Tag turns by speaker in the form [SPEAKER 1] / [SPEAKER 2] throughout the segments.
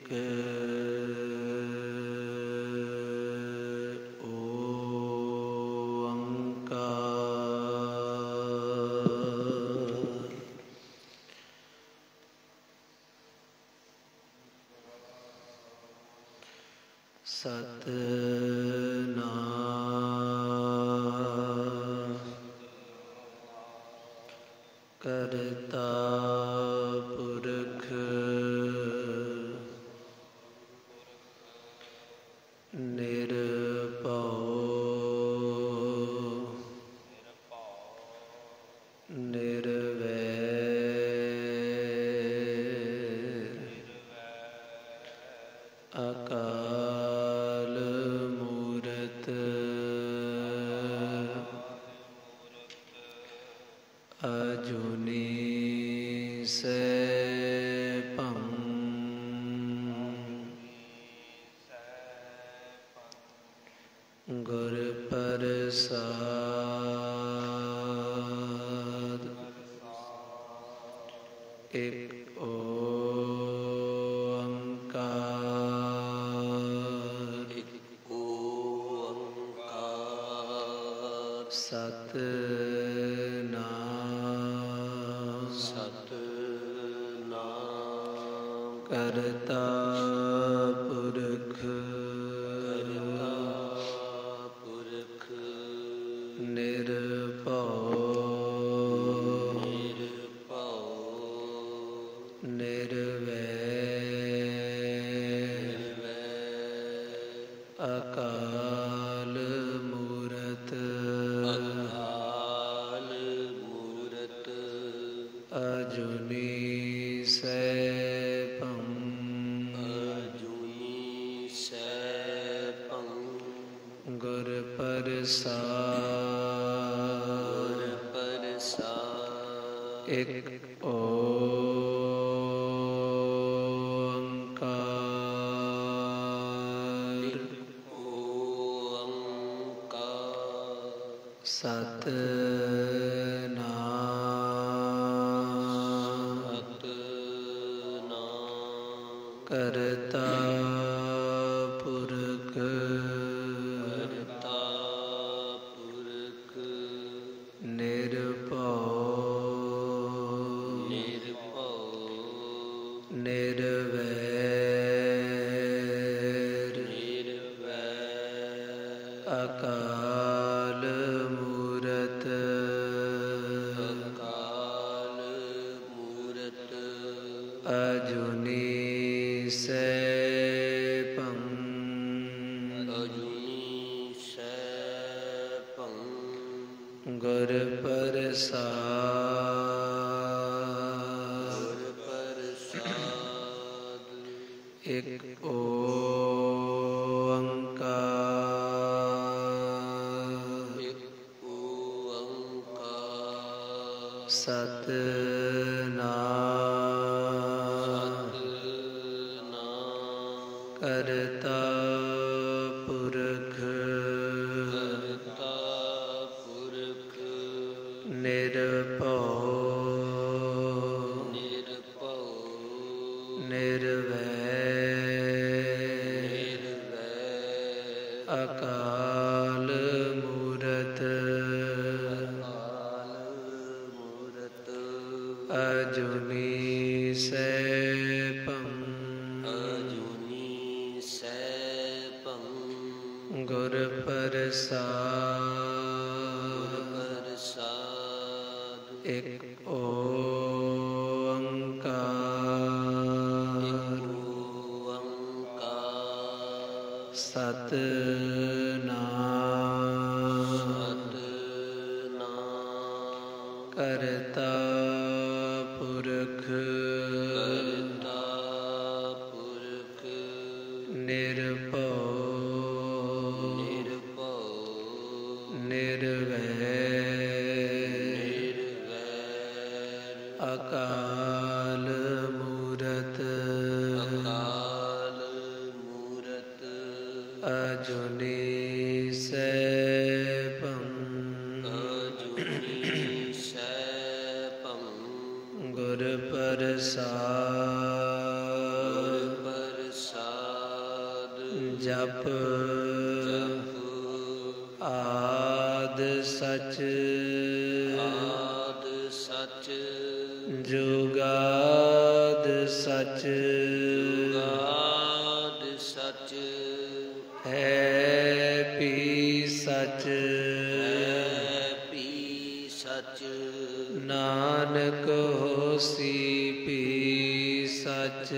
[SPEAKER 1] एक ओंकार। सतनाम करता पुरख निरभउ निर्वैर अकाल मूरत अजूनी सैभं गुर प्रसाद। एक ओंकार। सतनाम करता पुरख निरभउ निर्वैर अकाल मूरत अजूनी सैभं गुर प्रसाद। एक ओंकार। सतनाम करता पुरख निरभउ निर्वैर अकाल मूरत अजूनी सैभं गुर प्रसाद। एक ओंकार। सतनाम करता पुरख निरभउ निर्वैर अकाल मूरत अजूनी सैभं गुर प्रसाद। एक ओंकार। सतनाम करता पुरख निरभउ निर्वैर अकाल मूरत अजूनी सैभं गुर प्रसाद। आद सच जुगाद सच है भी सच नानक होसी भी सच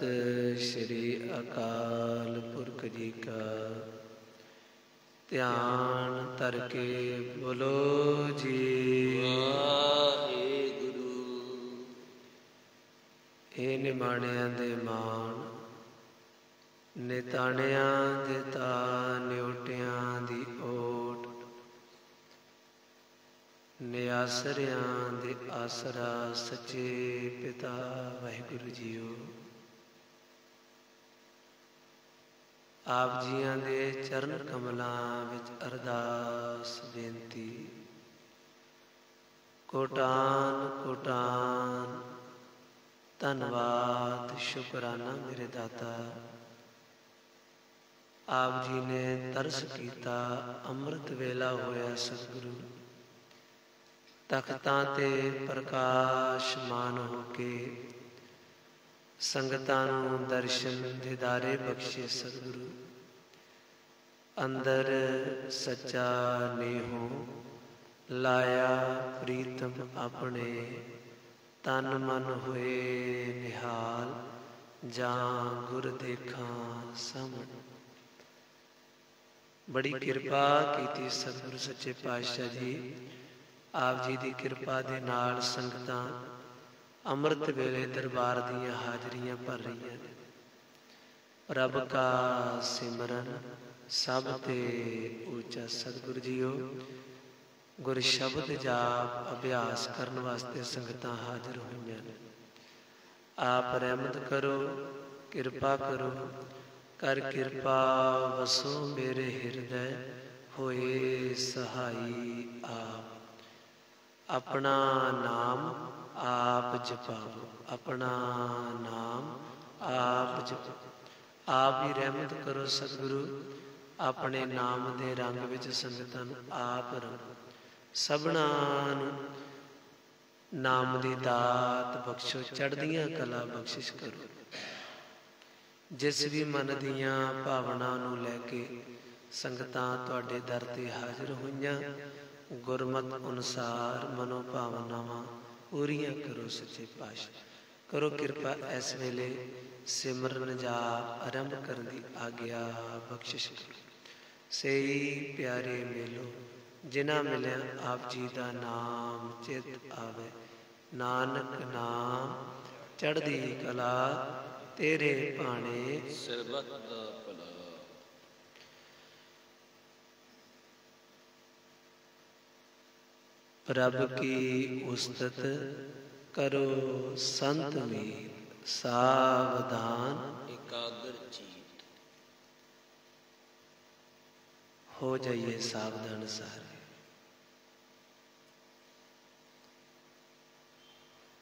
[SPEAKER 1] श्री अकाल पुरख जी का ध्यान धर के बोलो जी।
[SPEAKER 2] वाहेगुरु।
[SPEAKER 1] हे निमाणिਆਂ ਦੇ ਮਾਣ, ਨਿਤਾਣਿਆਂ ਦੇ ਤਾਣ, ਨਿਉਟਿਆਂ ਦੀ ਓਟ, ਨਿਆਸਰਿਆਂ ਦੇ ਆਸਰਾ, ਸੱਚੇ ਪਿਤਾ ਵਾਹਿਗੁਰੂ ਜੀਓ। ਆਪ ਜੀਆਂ ਦੇ ਚਰਨ ਕਮਲਾਂ ਵਿੱਚ ਅਰਦਾਸ ਬੇਨਤੀ, ਕੋਟਾਨ ਕੋਟਾਨ ਧੰਨਵਾਦ ਸ਼ੁਕਰਾਨਾ ਮੇਰੇ ਦਾਤਾ। ਆਪ ਜੀ ਨੇ ਤਰਸ ਕੀਤਾ, ਅੰਮ੍ਰਿਤ ਵੇਲਾ ਹੋਇਆ ਸਤਿਗੁਰੂ, ਤਖਤਾਂ ਤੇ ਪ੍ਰਕਾਸ਼ਮਾਨ ਹੋ ਕੇ ਸੰਗਤਾਂ ਨੂੰ ਦਰਸ਼ਨ ਦੀਦਾਰੇ ਬਖਸ਼ੇ ਸਤਿਗੁਰੂ। ਅੰਦਰ ਸੱਚਾ ਨੇਹੋ ਲਾਇਆ ਪ੍ਰੀਤਮ ਆਪਣੇ, ਤਨ ਮਨ ਹੋਏ ਨਿਹਾਲ, ਜਾਂ ਗੁਰ ਦੇਖਾਂ ਸਾਹਮਣ। ਬੜੀ ਕਿਰਪਾ ਕੀਤੀ ਸਤਿਗੁਰੂ ਸੱਚੇ ਪਾਤਸ਼ਾਹ ਜੀ। ਆਪ ਜੀ ਦੀ ਕਿਰਪਾ ਦੇ ਨਾਲ ਸੰਗਤਾਂ ਅੰਮ੍ਰਿਤ ਵੇਲੇ ਦਰਬਾਰ ਦੀਆਂ ਹਾਜ਼ਰੀਆਂ ਭਰ ਰਹੀਆਂ ਨੇ। ਰੱਬ ਕਾ ਸਿਮਰਨ ਸਭ ਤੇ ਉੱਚਾ। ਸਤਿਗੁਰੂ ਜੀਓ, ਗੁਰ ਸ਼ਬਦ ਜਾਪ ਅਭਿਆਸ ਕਰਨ ਵਾਸਤੇ ਸੰਗਤਾਂ ਹਾਜ਼ਰ ਹੋਈਆਂ ਨੇ। ਆਪ ਰਹਿਮਤ ਕਰੋ, ਕਿਰਪਾ ਕਰੋ, ਕਰ ਕਿਰਪਾ ਵਸੋ ਮੇਰੇ ਹਿਰਦੈ, ਹੋਏ ਸਹਾਈ ਆਪ। ਆਪਣਾ ਨਾਮ ਆਪ ਜਪਾਵੋ, ਆਪਣਾ ਨਾਮ ਆਪ ਜਪੋ। ਆਪ ਹੀ ਰਹਿਮਤ ਕਰੋ ਸਤਿਗੁਰੂ, ਆਪਣੇ ਨਾਮ ਦੇ ਰੰਗ ਵਿੱਚ ਸੰਗਤਾਂ ਨੂੰ ਆਪ ਰੰਗੋ। ਸਭਨਾਂ ਨੂੰ ਨਾਮ ਦੀ ਦਾਤ ਬਖਸ਼ੋ, ਚੜ੍ਹਦੀਆਂ ਕਲਾ ਬਖਸ਼ਿਸ਼ ਕਰੋ। ਜਿਸ ਵੀ ਮਨ ਦੀਆਂ ਭਾਵਨਾ ਨੂੰ ਲੈ ਕੇ ਸੰਗਤਾਂ ਤੁਹਾਡੇ ਦਰ ਤੇ ਹਾਜ਼ਰ ਹੋਈਆਂ, ਗੁਰਮਤਿ ਅਨੁਸਾਰ ਮਨੋ ਭਾਵਨਾਵਾਂ ਪੂਰੀਆਂ ਕਰੋ ਸੱਚੇ ਪਾਤਸ਼ਾਹ। ਕਰੋ ਕਿਰਪਾ ਇਸ ਵੇਲੇ ਸਿਮਰਨ ਜਾਪ ਆਰੰਭ ਕਰਨ ਦੀ ਆਗਿਆ ਬਖਸ਼ਿਸ਼ ਕਰੋ। ਸਹੀ ਪਿਆਰੇ ਮੇਲੋ, ਜਿਨ੍ਹਾਂ ਮਿਲਿਆ ਆਪ ਜੀ ਦਾ ਨਾਮ ਚਿਤ ਆਵੇ, ਨਾਨਕ ਨਾਮ ਚੜ੍ਹਦੀ ਕਲਾ, ਤੇਰੇ ਭਾਣੇ
[SPEAKER 2] ਸਰਬੱਤ ਦਾ ਭਲਾ।
[SPEAKER 1] ਪ੍ਰਭ ਕੀ ਉਸਤਤ ਕਰੋ ਸੰਤ ਮੀਤ, ਸਾਵਧਾਨ
[SPEAKER 2] ਇਕਾਗਰ ਚੀਤ।
[SPEAKER 1] ਹੋ ਜਾਈਏ ਸਾਵਧਾਨ ਸਾਰੇ।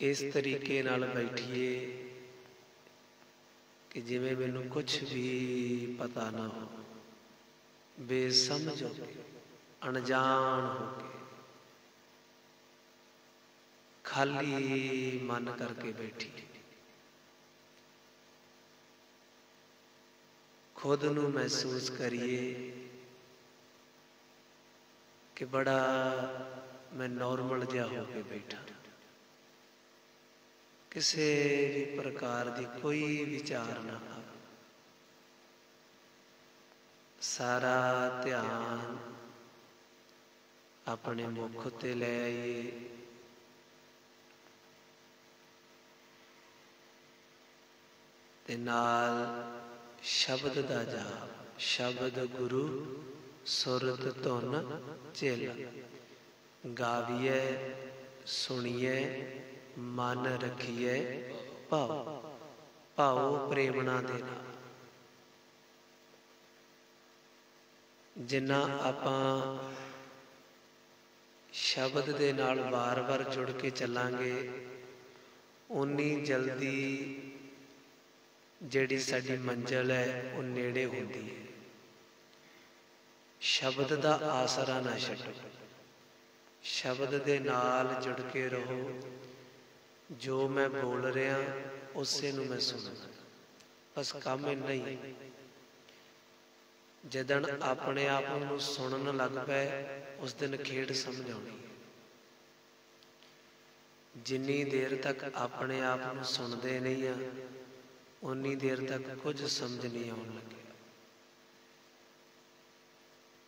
[SPEAKER 1] ਇਸ ਤਰੀਕੇ ਨਾਲ ਬੈਠੀਏ ਕਿ ਜਿਵੇਂ ਮੈਨੂੰ ਕੁਛ ਵੀ ਪਤਾ ਨਾ ਹੋ, ਬੇਸਮਝ ਹੋ ਕੇ, ਅਣਜਾਣ ਹੋ ਕੇ, ਖਾਲੀ ਮਨ ਕਰਕੇ ਬੈਠੀ। ਖੁਦ ਨੂੰ ਮਹਿਸੂਸ ਕਰੀਏ ਕਿ ਬੜਾ ਮੈਂ ਨੋਰਮਲ ਜਿਹਾ ਹੋ ਕੇ ਬੈਠਾ, ਕਿਸੇ ਵੀ ਪ੍ਰਕਾਰ ਦੀ ਕੋਈ ਵਿਚਾਰ ਨਾ ਆਵੇ। ਸਾਰਾ ਧਿਆਨ ਆਪਣੇ ਮੁਖ ਉੱਤੇ ਲੈ ਆਈਏ। ਤੇ ਨਾਲ ਸ਼ਬਦ ਦਾ ਜਾਪ, ਸ਼ਬਦ ਗੁਰੂ ਸੁਰਤ ਧੁਨ ਚੇਲਾ। ਗਾਵੀਏ ਸੁਣੀਏ ਮਨ ਰੱਖੀਏ ਭਾਉ, ਭਾਉ ਪ੍ਰੇਮਣਾ ਦੇ ਨਾਲ। ਜਿੰਨਾ ਆਪਾਂ ਸ਼ਬਦ ਦੇ ਨਾਲ ਵਾਰ-ਵਾਰ ਜੁੜ ਕੇ ਚੱਲਾਂਗੇ, ਓਨੀ ਜਲਦੀ ਜਿਹੜੀ ਸਾਡੀ ਮੰਜ਼ਿਲ ਹੈ ਉਹ ਨੇੜੇ ਹੁੰਦੀ ਹੈ। ਸ਼ਬਦ ਦਾ ਆਸਰਾ ਨਾ ਛੱਡੋ, ਸ਼ਬਦ ਦੇ ਨਾਲ ਜੁੜ ਕੇ ਰਹੋ। ਜੋ ਮੈਂ ਬੋਲ ਰਿਹਾ ਉਸੇ ਨੂੰ ਮੈਂ ਸੁਣਨਾ, ਬਸ ਕੰਮ ਇੰਨਾ ਹੀ। ਜਦੋਂ ਆਪਣੇ ਆਪ ਨੂੰ ਸੁਣਨ ਲੱਗ ਪਏ, ਉਸ ਦਿਨ ਖੇਡ ਸਮਝ ਆਉਣੀ। ਜਿੰਨੀ ਦੇਰ ਤੱਕ ਆਪਣੇ ਆਪ ਨੂੰ ਸੁਣਦੇ ਨਹੀਂ ਆ, उन्नी देर तक कुछ समझ नहीं आउण लगे।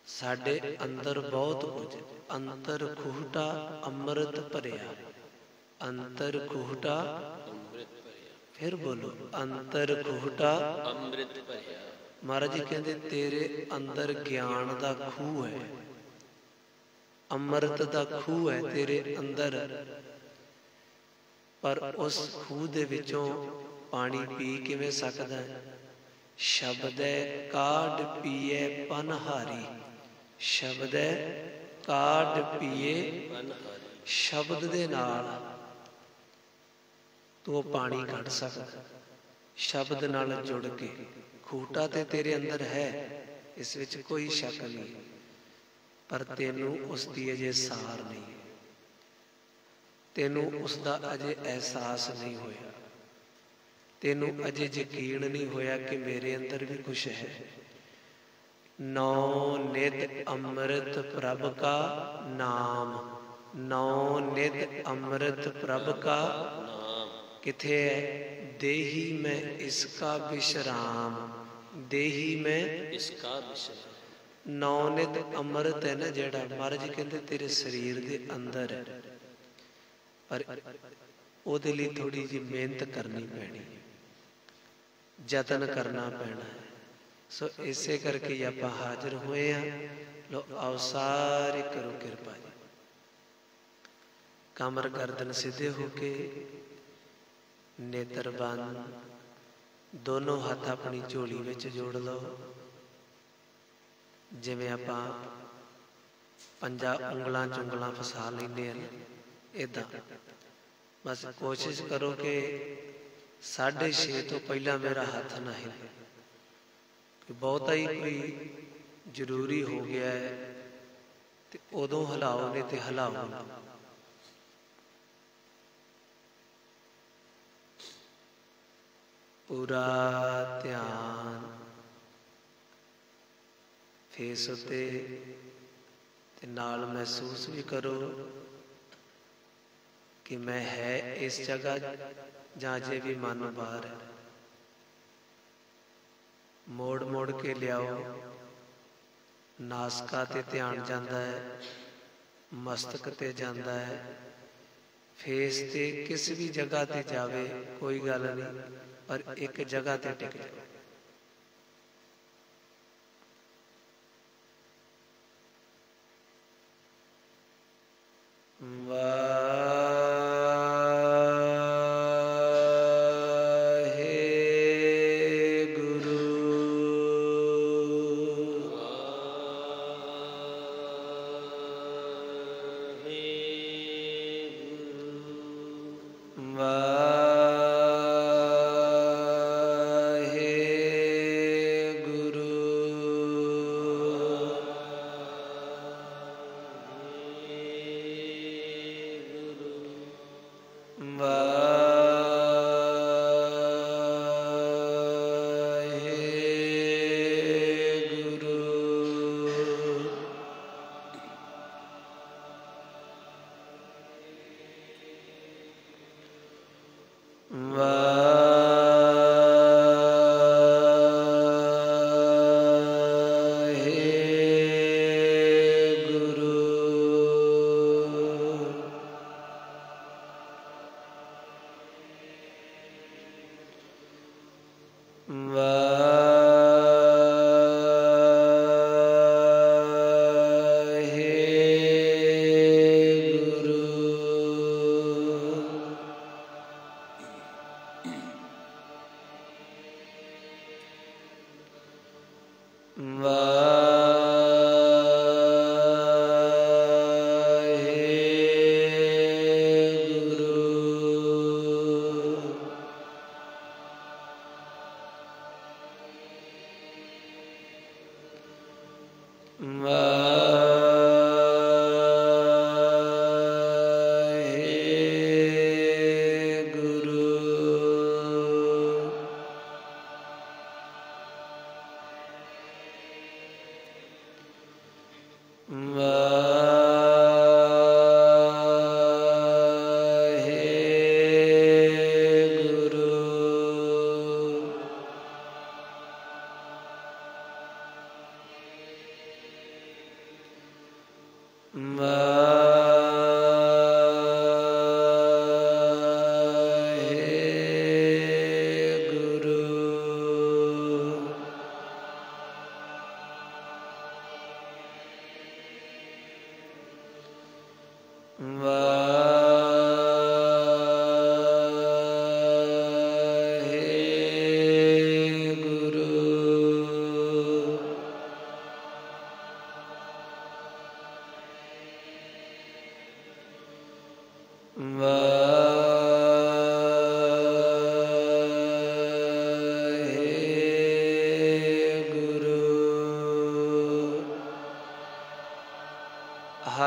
[SPEAKER 1] साडे अंदर बहुत कुछ, अंतर खूहटा अमृत भरिया, अंतर खूहटा
[SPEAKER 2] ਅੰਮ੍ਰਿਤ ਭਰਿਆ
[SPEAKER 1] फिर बोलो अंतर खूहटा।
[SPEAKER 2] ਅੰਮ੍ਰਿਤ ਭਰਿਆ
[SPEAKER 1] महाराज जी कहते तेरे अंदर ज्ञान का खूह है, अमृत का खूह है तेरे अंदर, पर उस खूह दे विचों पानी पी किवें सकदा है? शब्द है काढ़ पीए पनहारी, शब्द है काढ़ पीए
[SPEAKER 2] ਪਨਹਾਰੀ
[SPEAKER 1] शब्द दे नाल तू वो पानी कढ़ सकदा, शब्द नाल जुड़ के। खूटा ते तेरे अंदर है, इस विच कोई शक नहीं, पर तेनू उसकी अजे सार नहीं, तेनू उसका अजे एहसास नहीं होया, तेनू अजे यकीन नहीं होया कि मेरे अंदर भी कुछ है। नौ नित अमृत प्रभ का नाम, नौ नित अमृत प्रभ का
[SPEAKER 2] ਨਾਮ
[SPEAKER 1] किथे है? देही में इसका विश्राम, देही में
[SPEAKER 2] ਇਸਕਾ ਵਿਸ਼ਰਾਮ
[SPEAKER 1] नौ नित अमृत है ना जेड़ा, महाराज जी कहते तेरे शरीर के अंदर है, पर ਉਹਦੇ ਲਈ थोड़ी जी मेहनत करनी पैनी, यतन करना पैना है। सो इसे करके ही आप हाजिर हुए हैं। लो आओ सारे करो कृपा जी, कमर गर्दन सीधे होके, नेत्र बंद, दोनों हाथ अपनी झोली विच जोड़ लो, जिवें आपां 5 उंगलां चुंगलां फसा लैंदे हैं इदां। बस कोशिश करो कि 6:30 तो पहला मेरा हाथ ना हिले, बहुता ही कोई जरूरी हो गया है तो उदों हिलाओ, नहीं तो हिलाओ ना। पूरा ध्यान फेस उत्ते ते नाल महसूस भी करो कि मैं है इस जगह जां जे भी मन बाहर है। मोड़ मोड़ के लियाओ, नासका ते ध्यान जाता है, मस्तक ते जाता है, फेस ते किस भी जगह ते जावे कोई गल नहीं, पर एक जगह ते टिक जाओ।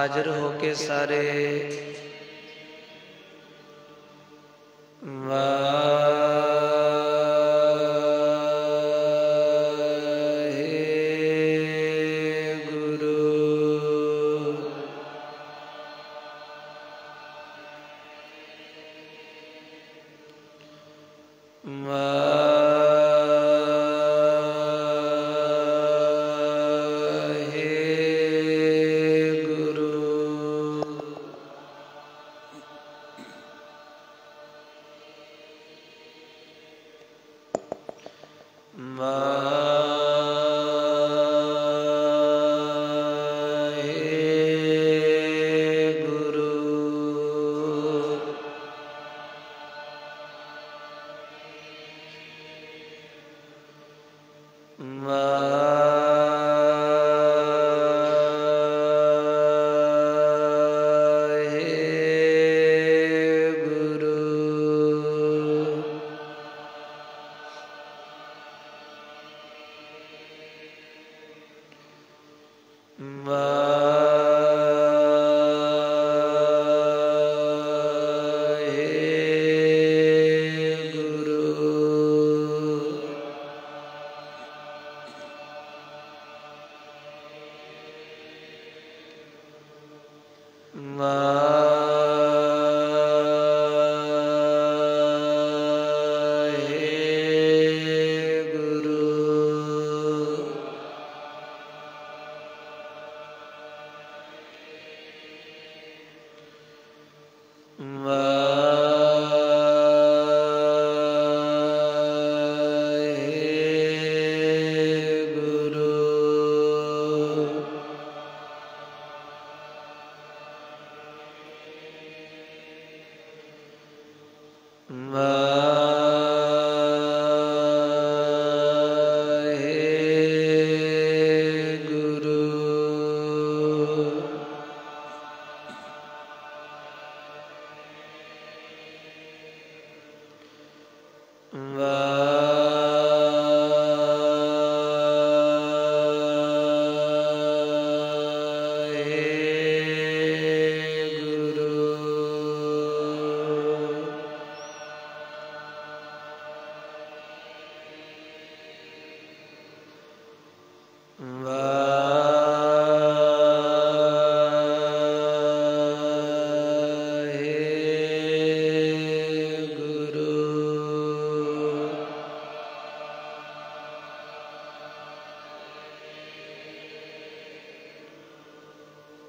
[SPEAKER 1] हाजिर होके सारे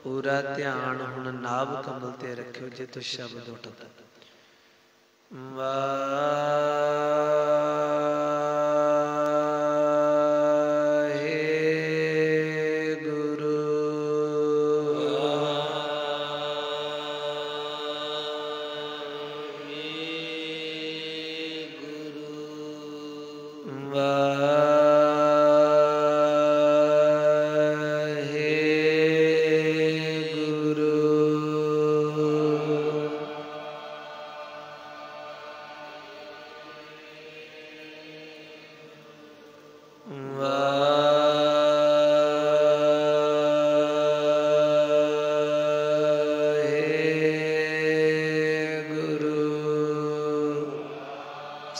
[SPEAKER 1] पूरा ध्यान हुण नाभ कमल ते रखियो जे तो शब्द उठदा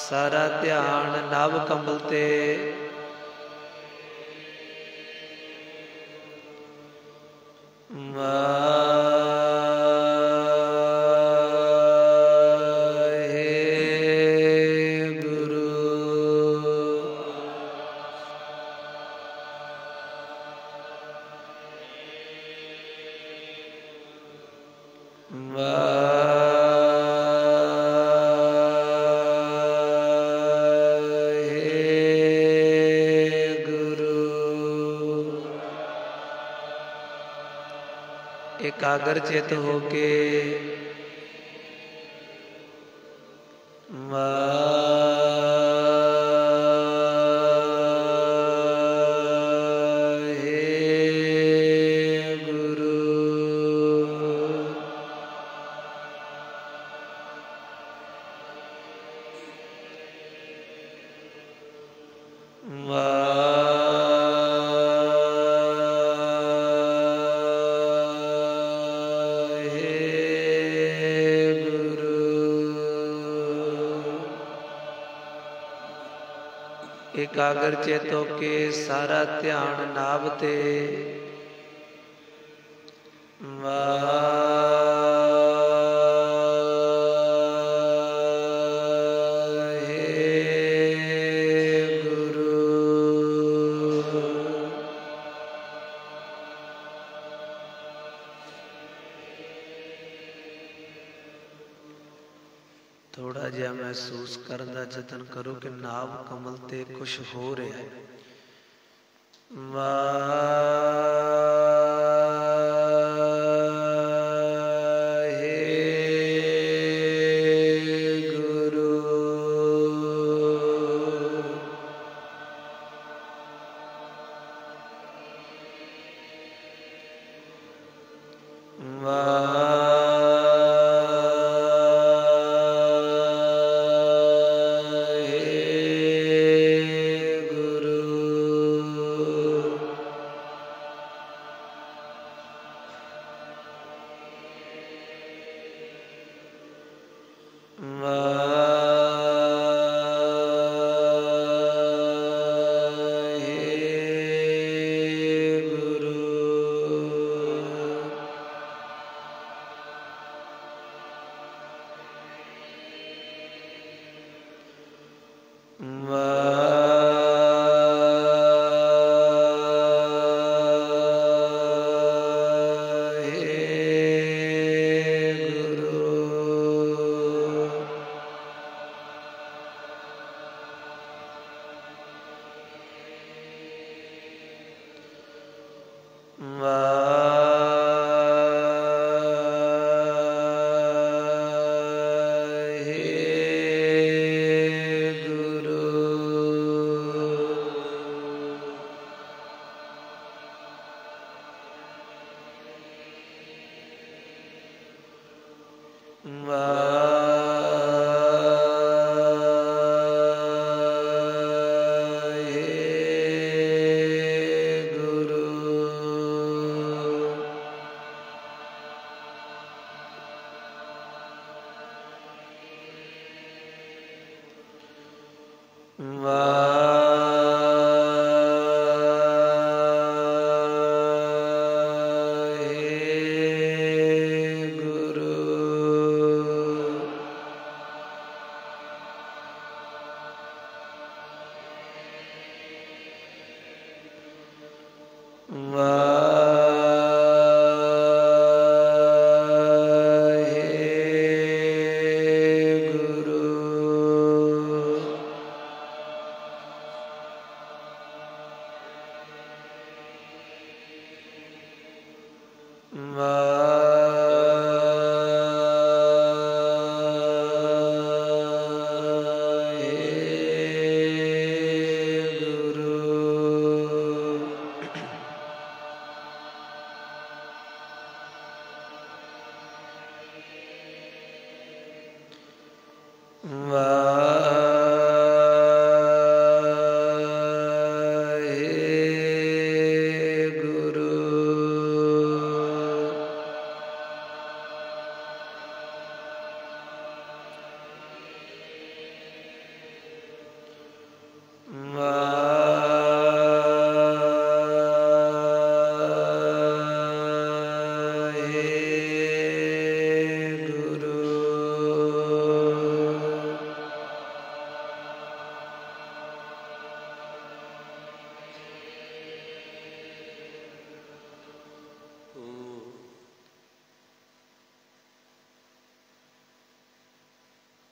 [SPEAKER 1] सारा ध्यान नाभ कमल ते एकाग्र चित होके एकाग्र चित होके सारा ध्यान नाभ ते थोड़ा जिहा महसूस करन दा जतन करो कि नाभ कमल ते कुछ हो रहा है।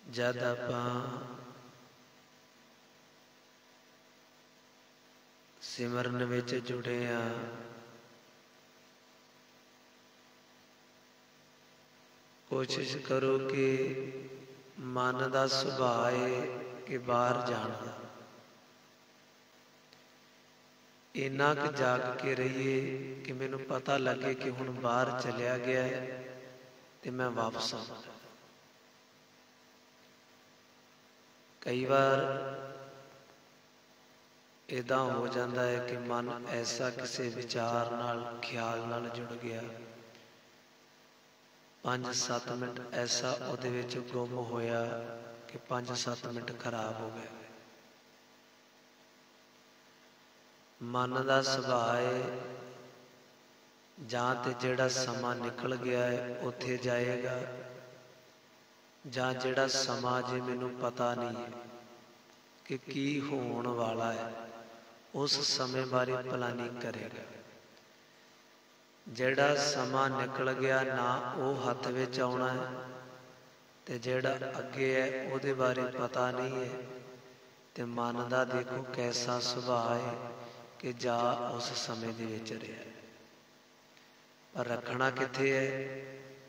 [SPEAKER 1] जद आपां सिमरन विच जुड़े हाँ ਕੋਸ਼ਿਸ਼ ਕਰੋ ਕਿ ਮਨ ਦਾ ਸੁਭਾਅ ਹੈ ਕਿ ਬਾਹਰ ਜਾਣ ਦਾ, ਇੰਨਾ ਕੁ ਜਾਗ ਕੇ ਰਹੀਏ ਕਿ ਮੈਨੂੰ ਪਤਾ ਲੱਗੇ ਕਿ ਹੁਣ ਬਾਹਰ ਚਲਿਆ ਗਿਆ ਤੇ ਮੈਂ ਵਾਪਸ ਆਉਣਾ। ਕਈ ਵਾਰ ਏਦਾਂ ਹੋ ਜਾਂਦਾ ਹੈ ਕਿ ਮਨ ਐਸਾ ਕਿਸੇ ਵਿਚਾਰ ਨਾਲ, ਖਿਆਲ ਨਾਲ ਜੁੜ ਗਿਆ, 5-7 ਮਿੰਟ ਐਸਾ ਉਹਦੇ ਵਿੱਚ ਗੁੰਮ ਹੋਇਆ ਕਿ 5-7 ਮਿੰਟ ਖਰਾਬ ਹੋ ਗਏ। ਮਨ ਦਾ ਸੁਭਾਅ ਹੈ ਜਾਂ ਤੇ ਜਿਹੜਾ ਸਮਾਂ ਨਿਕਲ ਗਿਆ ਹੈ ਉੱਥੇ ਜਾਏਗਾ, ਜਾਂ ਜਿਹੜਾ ਸਮਾਂ ਜੇ ਮੈਨੂੰ ਪਤਾ ਨਹੀਂ ਹੈ ਕਿ ਕੀ ਹੋਣ ਵਾਲਾ ਹੈ ਉਸ ਸਮੇਂ ਬਾਰੇ ਪਲਾਨਿੰਗ ਕਰੇਗਾ। ਜਿਹੜਾ ਸਮਾਂ ਨਿਕਲ ਗਿਆ ਨਾ ਉਹ ਹੱਥ ਵਿੱਚ ਆਉਣਾ ਹੈ, ਤੇ ਜਿਹੜਾ ਅੱਗੇ ਹੈ ਉਹਦੇ ਬਾਰੇ ਪਤਾ ਨਹੀਂ ਹੈ। ਤੇ ਮਨ ਦਾ ਦੇਖੋ ਕੈਸਾ ਸੁਭਾਅ ਹੈ ਕਿ ਜਾ ਉਸ ਸਮੇਂ ਦੇ ਵਿੱਚ ਰਿਹਾ, ਪਰ ਰੱਖਣਾ ਕਿੱਥੇ ਹੈ?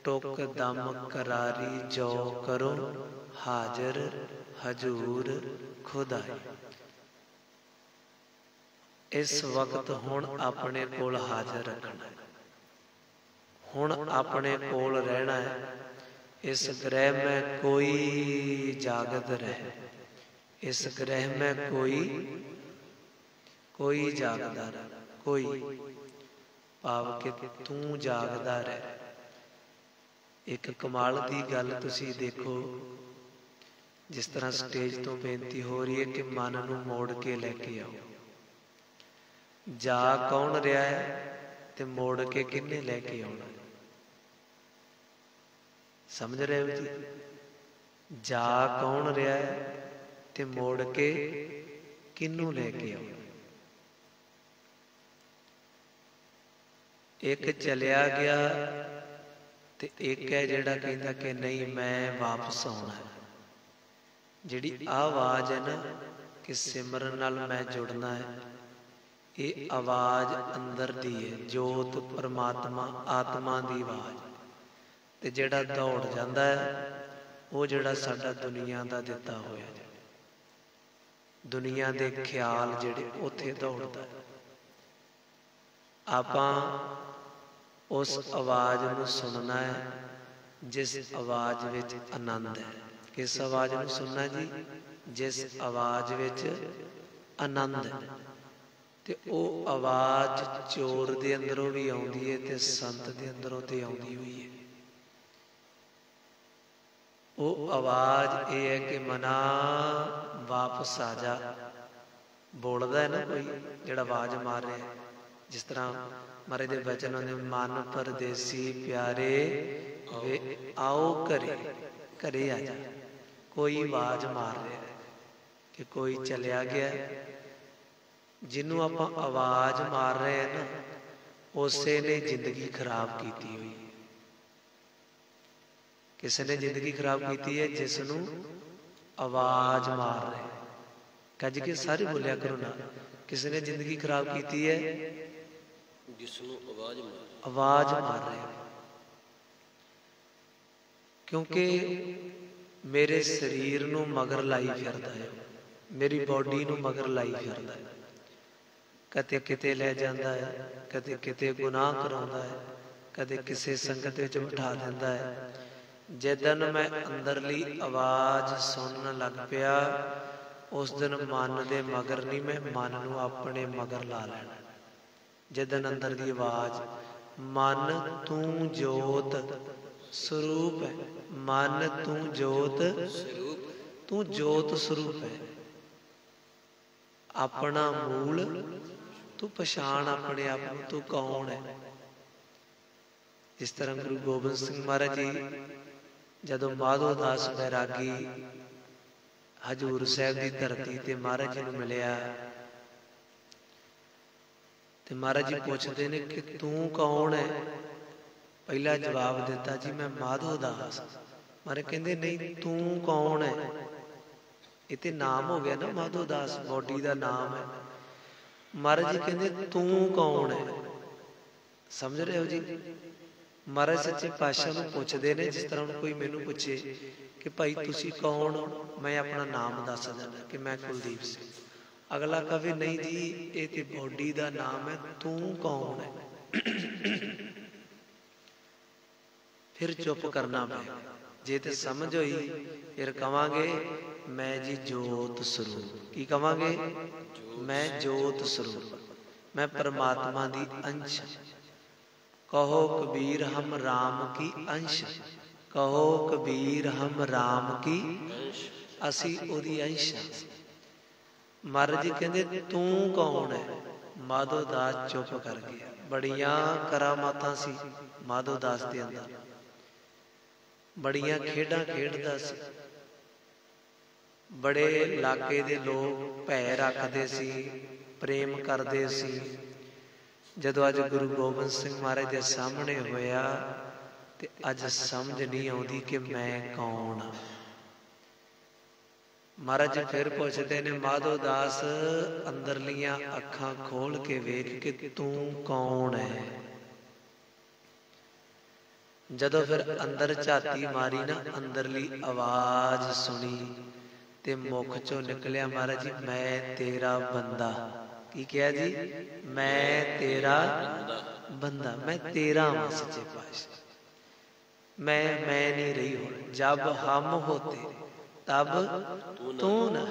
[SPEAKER 1] ਟੁਕ ਦਮ ਕਰਾਰੀ ਜੋ ਕਰੋ ਹਾਜ਼ਰ ਹਜੂਰ ਖੁਦਾਈ। ਇਸ ਵਕਤ ਹੁਣ ਆਪਣੇ ਕੋਲ ਹਾਜ਼ਰ ਰੱਖਣਾ, ਹੁਣ ਆਪਣੇ ਕੋਲ ਰਹਿਣਾ ਹੈ। ਇਸ ਗ੍ਰਹਿ ਮੈਂ ਕੋਈ ਜਾਗਤ ਰਹੇ, ਇਸ ਗ੍ਰਹਿ ਮੈਂ ਕੋਈ ਜਾਗਦਾ ਰਹੇ, ਕੋਈ ਭਾਵ ਕਿ ਤੂੰ ਜਾਗਦਾ ਰਹਿ। ਇੱਕ ਕਮਾਲ ਦੀ ਗੱਲ ਤੁਸੀਂ ਦੇਖੋ, ਜਿਸ ਤਰ੍ਹਾਂ ਸਟੇਜ ਤੋਂ ਬੇਨਤੀ ਹੋ ਰਹੀ ਹੈ ਕਿ ਮਨ ਨੂੰ ਮੋੜ ਕੇ ਲੈ ਕੇ ਆਓ। ਜਾ ਕੌਣ ਰਿਹਾ ਹੈ ਤੇ ਮੋੜ ਕੇ ਕਿਹਨੇ ਲੈ ਕੇ ਆਉਣਾ? ਸਮਝ ਰਹੇ ਹੋ ਜੀ? ਜਾ ਕੌਣ ਰਿਹਾ ਹੈ ਤੇ ਮੋੜ ਕੇ ਕਿਹਨੂੰ ਲੈ ਕੇ ਆਉਣਾ? ਇੱਕ ਚਲਿਆ ਗਿਆ ਤੇ ਇੱਕ ਹੈ ਜਿਹੜਾ ਕਹਿੰਦਾ ਕਿ ਨਹੀਂ ਮੈਂ ਵਾਪਸ ਆਉਣਾ ਹੈ। ਜਿਹੜੀ ਆਵਾਜ਼ ਹੈ ਨਾ ਕਿ ਸਿਮਰਨ ਨਾਲ ਮੈਂ ਜੁੜਨਾ ਹੈ, ਇਹ ਆਵਾਜ਼ ਅੰਦਰ ਦੀ ਹੈ, ਜੋਤ ਪਰਮਾਤਮਾ ਆਤਮਾ ਦੀ ਆਵਾਜ਼। ਤੇ ਜਿਹੜਾ ਦੌੜ ਜਾਂਦਾ ਹੈ ਉਹ ਜਿਹੜਾ ਸਾਡਾ ਦੁਨੀਆ ਦਾ ਦਿੱਤਾ ਹੋਇਆ, ਦੁਨੀਆ ਦੇ ਖਿਆਲ ਜਿਹੜੇ ਉੱਥੇ ਦੌੜਦਾ ਹੈ। ਆਪਾਂ ਉਸ ਆਵਾਜ਼ ਨੂੰ ਸੁਣਨਾ ਹੈ ਜਿਸ ਆਵਾਜ਼ ਵਿੱਚ ਆਨੰਦ ਹੈ। ਕਿਸ ਆਵਾਜ਼ ਨੂੰ ਸੁਣਨਾ ਜੀ? ਜਿਸ ਆਵਾਜ਼ ਵਿੱਚ ਆਨੰਦ ਹੈ। ਤੇ ਉਹ ਆਵਾਜ਼ ਚੋਰ ਦੇ ਅੰਦਰੋਂ ਵੀ ਆਉਂਦੀ ਹੈ ਤੇ ਸੰਤ ਦੇ ਅੰਦਰੋਂ ਤੇ ਆਉਂਦੀ ਹੋਈ ਹੈ। ਉਹ ਆਵਾਜ਼ ਇਹ ਹੈ ਕਿ ਮਨਾ ਵਾਪਸ ਆ ਜਾ। ਬੋਲਦਾ ਹੈ ਨਾ ਕੋਈ ਜਿਹੜਾ ਆਵਾਜ਼ ਮਾਰ ਰਿਹਾ, ਜਿਸ ਤਰ੍ਹਾਂ ਮਹਾਰਾਜ ਦੇ ਬਚਨ ਹੁੰਦੇ, ਮਨ ਪਰਦੇਸੀ ਪਿਆਰੇ ਵੇ ਆਓ ਘਰੇ, ਘਰੇ ਆ ਜਾ। ਕੋਈ ਆਵਾਜ਼ ਮਾਰ ਰਿਹਾ ਕਿ ਕੋਈ ਚਲਿਆ ਗਿਆ। ਜਿਹਨੂੰ ਆਪਾਂ ਆਵਾਜ਼ ਮਾਰ ਰਹੇ ਹਾਂ ਨਾ, ਉਸੇ ਨੇ ਜ਼ਿੰਦਗੀ ਖਰਾਬ ਕੀਤੀ ਹੋਈ। ਕਿਸੇ ਨੇ ਜ਼ਿੰਦਗੀ ਖਰਾਬ ਕੀਤੀ ਹੈ ਜਿਸ ਨੂੰ ਆਵਾਜ਼ ਮਾਰ ਰਹੇ। ਗੱਜ ਕੇ ਸਾਰੇ ਬੋਲਿਆ ਕਰੋ ਨਾ, ਕਿਸੇ ਨੇ ਜ਼ਿੰਦਗੀ ਖਰਾਬ ਕੀਤੀ ਹੈ
[SPEAKER 2] ਜਿਸ ਨੂੰ
[SPEAKER 1] ਆਵਾਜ਼ ਮਾਰ ਰਹੇ। ਕਿਉਂਕਿ ਮੇਰੇ ਸਰੀਰ ਨੂੰ ਮਗਰ ਲਾਈ ਫਿਰਦਾ ਹੈ, ਮੇਰੀ ਬੋਡੀ ਨੂੰ ਮਗਰ ਲਾਈ ਫਿਰਦਾ ਹੈ। ਕਦੇ ਕਿਤੇ ਲੈ ਜਾਂਦਾ ਹੈ, ਕਦੇ ਕਿਤੇ ਗੁਨਾਹ ਕਰਾਉਂਦਾ ਹੈ, ਕਦੇ ਕਿਸੇ ਸੰਗਤ ਵਿੱਚ ਬਿਠਾ ਦਿੰਦਾ ਹੈ। ਜਿੱਦਣ ਮੈਂ ਅੰਦਰਲੀ ਆਵਾਜ਼ ਸੁਣਨ ਲੱਗ ਪਿਆ, ਉਸ ਦਿਨ ਮਨ ਦੇ ਮਗਰ ਨਹੀਂ, ਮੈਂ ਮਨ ਨੂੰ ਆਪਣੇ ਮਗਰ ਲਾ ਲੈਣਾ। ਜਿੱਦਣ ਅੰਦਰ ਦੀ ਆਵਾਜ਼, ਮਨ ਤੂੰ ਜੋਤ ਸਰੂਪ ਹੈ, ਮਨ ਤੂੰ ਜੋਤ ਸਰੂਪ, ਤੂੰ ਜੋਤ ਸਰੂਪ ਹੈ। ਆਪਣਾ ਮੂਲ ਤੂੰ ਪਛਾਣ, ਆਪਣੇ ਆਪ ਨੂੰ ਤੂੰ ਕੌਣ ਹੈ। ਜਿਸ ਤਰ੍ਹਾਂ ਗੁਰੂ ਗੋਬਿੰਦ ਸਿੰਘ ਮਹਾਰਾਜ ਜੀ ਜਦੋਂ ਮਾਧੋ ਦਾਸ ਬੈਰਾਗੀ ਹਜ਼ੂਰ ਸਾਹਿਬ ਦੀ ਧਰਤੀ ਤੇ ਮਹਾਰਾਜ ਜੀ ਨੂੰ ਮਿਲਿਆ, ਤੇ ਮਹਾਰਾਜ ਜੀ ਪੁੱਛਦੇ ਨੇ ਕਿ ਤੂੰ ਕੌਣ ਹੈ? ਪਹਿਲਾ ਜਵਾਬ ਦਿੱਤਾ ਜੀ ਮੈਂ ਮਾਧੋ ਦਾਸ। ਮਹਾਰਾਜ ਕਹਿੰਦੇ ਨਹੀਂ, ਤੂੰ ਕੌਣ ਹੈ? ਇਹ ਤੇ ਨਾਮ ਹੋ ਗਿਆ ਨਾ, ਮਾਧੋ ਦਾਸ ਬੋਡੀ ਦਾ ਨਾਮ ਹੈ। ਮਹਾਰਾਜ ਜੀ ਕਹਿੰਦੇ ਤੂੰ ਕੌਣ ਹੈ? ਸਮਝ ਰਹੇ ਹੋ ਜੀ? महाराज सच्चे पातशाह नूं पुछदे ने, जिस तरह कोई मैनूं पुछे कि भाई तुसीं कौन हो, मैं अपना नाम दस दिंदा कि मैं कुलदीप सिंह। अगला कहे नहीं जी ये ते बॉडी का नाम है, तू कौन है? फिर चुप करना पएगा। जे ते समझ होई फिर कवांगे मैं जी जोत स्वरूप। की कवांगे? मैं जोत स्वरूप, मैं परमात्मा दी अंश। कहो कबीर हम राम की अंश, कहो कबीर हम राम की असी ओदी अंश। महाराज जी कहते तू कौन है? माधो दास चुप कर गया। बड़ियां करामातां सी माधो दास दे अंदर, बड़ियां खेडां खेडदा सी। बड़े इलाके दे लोग भै रखदे सी, प्रेम करदे सी। जदों अज गुरु गोबिंद सिंह महाराज दे सामने होया ते अज समझ नहीं आउंदी कि मैं कौन हाँ। महाराज जी फिर पुछदे ने, माधो दास अंदरलियां अखां खोल के वेख के तू कौन है? जदों फिर अंदर झाती मारी ना, अंदरली आवाज सुनी ते मुख चों निकलिया, महाराज जी मैं तेरा बंदा। की कहा जी? मैं तेरा बंदा, मैं तेरा हां सच्चे पातशाह। मैं नहीं रही हूं। जब हम होते तब तू ना।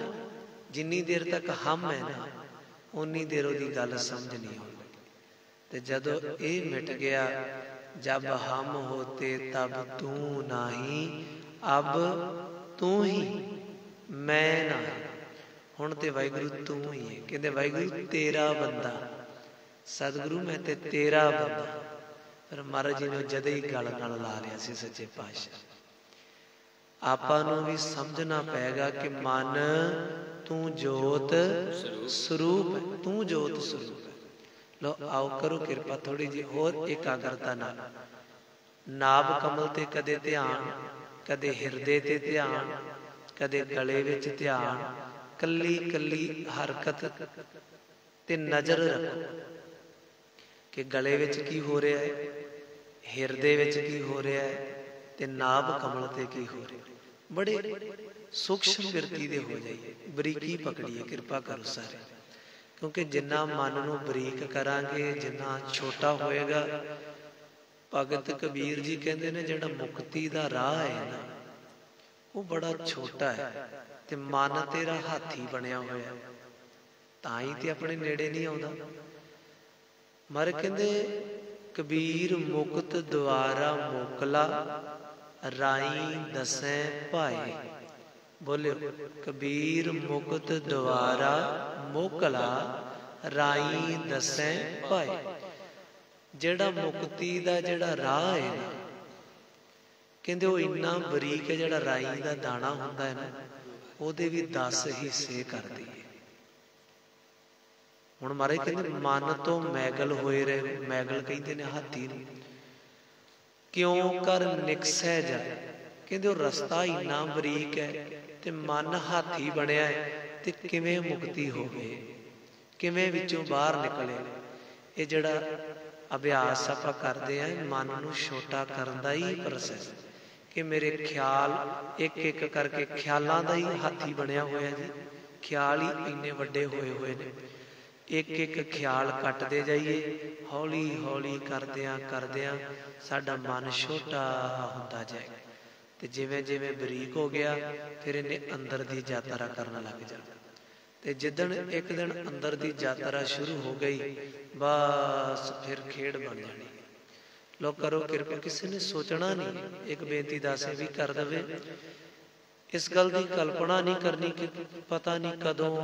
[SPEAKER 1] जिन्नी देर तक हम है ना उन्नी देर ओदी गल समझ नहीं आउंदी। ते जदों ये मिट गया, जब हम होते तब तू नहीं, अब तू ही मैं ना। हुण ते वाहिगुरू तू ही है। कहंदे वाहिगुरू तेरा बंदा, सतगुरु मैं ते तेरा बंदा। फिर महाराज जी ने जद ही गल नाल ला लिया सी सच्चे पातशाह। आपां नूं भी समझना पेगा कि मन तू जोत स्वरूप है, तू जोत स्वरूप है। लो आओ करो किरपा थोड़ी जी होर एकाग्रता नाल। नाभ कमल ते कदे ध्यान, कदे हिरदे ते ध्यान, कदे गले विच ध्यान। कल्ली कल्ली हरकत ते नजर रखो कि गले विच की हो रहा है, हिरदे विच की हो रहा है, ते नाभ कमल ते की हो रहा है। बड़े सूक्ष्म बिरती दे हो जाइए, बरीकी पकड़िए। किरपा करो सारे, क्योंकि जिन्ना मन नूं बरीक करांगे जिन्ना छोटा होएगा। भगत कबीर जी कहते ने जिहड़ा मुक्ति दा राह है ना वो बड़ा छोटा है, ते मन तेरा हाथी बनया होया तां ही ते अपने नेड़े नहीं आउंदा। मर कहंदे कबीर मुक्त द्वारा मोकला, राई दसैं भाए। बोलियो कबीर मुक्त द्वारा मोकला, राई दसैं भाए। जेड़ा मुक्ति दा जेड़ा राह है ना, कहंदे वो इन्ना बरीक है, जेड़ा राई दा दाना हुंदा है ना ओदे भी 10 हिस्से कर दिए। हुण महाराज कहंदे मन तो मैगल होए रहे, मैगल कहंदे ने हाथी नूं, क्यों कर निकसै जाए। कहंदे वो रस्ता इन्ना बरीक है ते मन हाथी बनया है, ते किवें मुक्ति होवे, किवें विचों बाहर निकले। ये जिहड़ा अभ्यास आपां करदे आ मन नूं छोटा करन दा ही प्रोसैस कि मेरे ख्याल एक एक करके ख्यालां दा ही हाथी बनया होया जी। ख्याल ही इन्ने वड्डे होए हुए ने, एक एक ख्याल कटदे जाइए, हौली हौली करदियां करदियां साडा मन छोटा हुंदा जाएगा। ते जिवें जिवें बरीक हो गया फिर इन्हें अंदर दी यात्रा करना लग जाना। ते जिदन एक दिन अंदर दी यात्रा शुरू हो गई बस फिर खेड़ बन जानी। लोग करो किरपा, किसी ने सोचना नहीं। एक बेनती दासे भी कर दवे, इस गल की कल्पना नहीं करनी कि पता नहीं कदों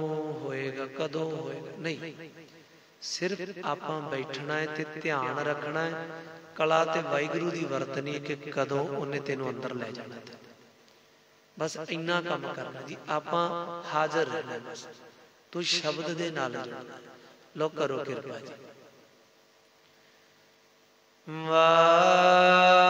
[SPEAKER 1] होएगा कदों होएगा, नहीं। सिर्फ आपां बैठना है ते ध्यान रखना है, कला ते वाहिगुरू दी वरतनी कि कदों उन्हें तेनों अंदर लै जाना। बस इन्ना काम करना जी, आपां हाजर रहना। बस तू शब्द दे नाल जुड़ना। लो करो किरपा जी। वाहे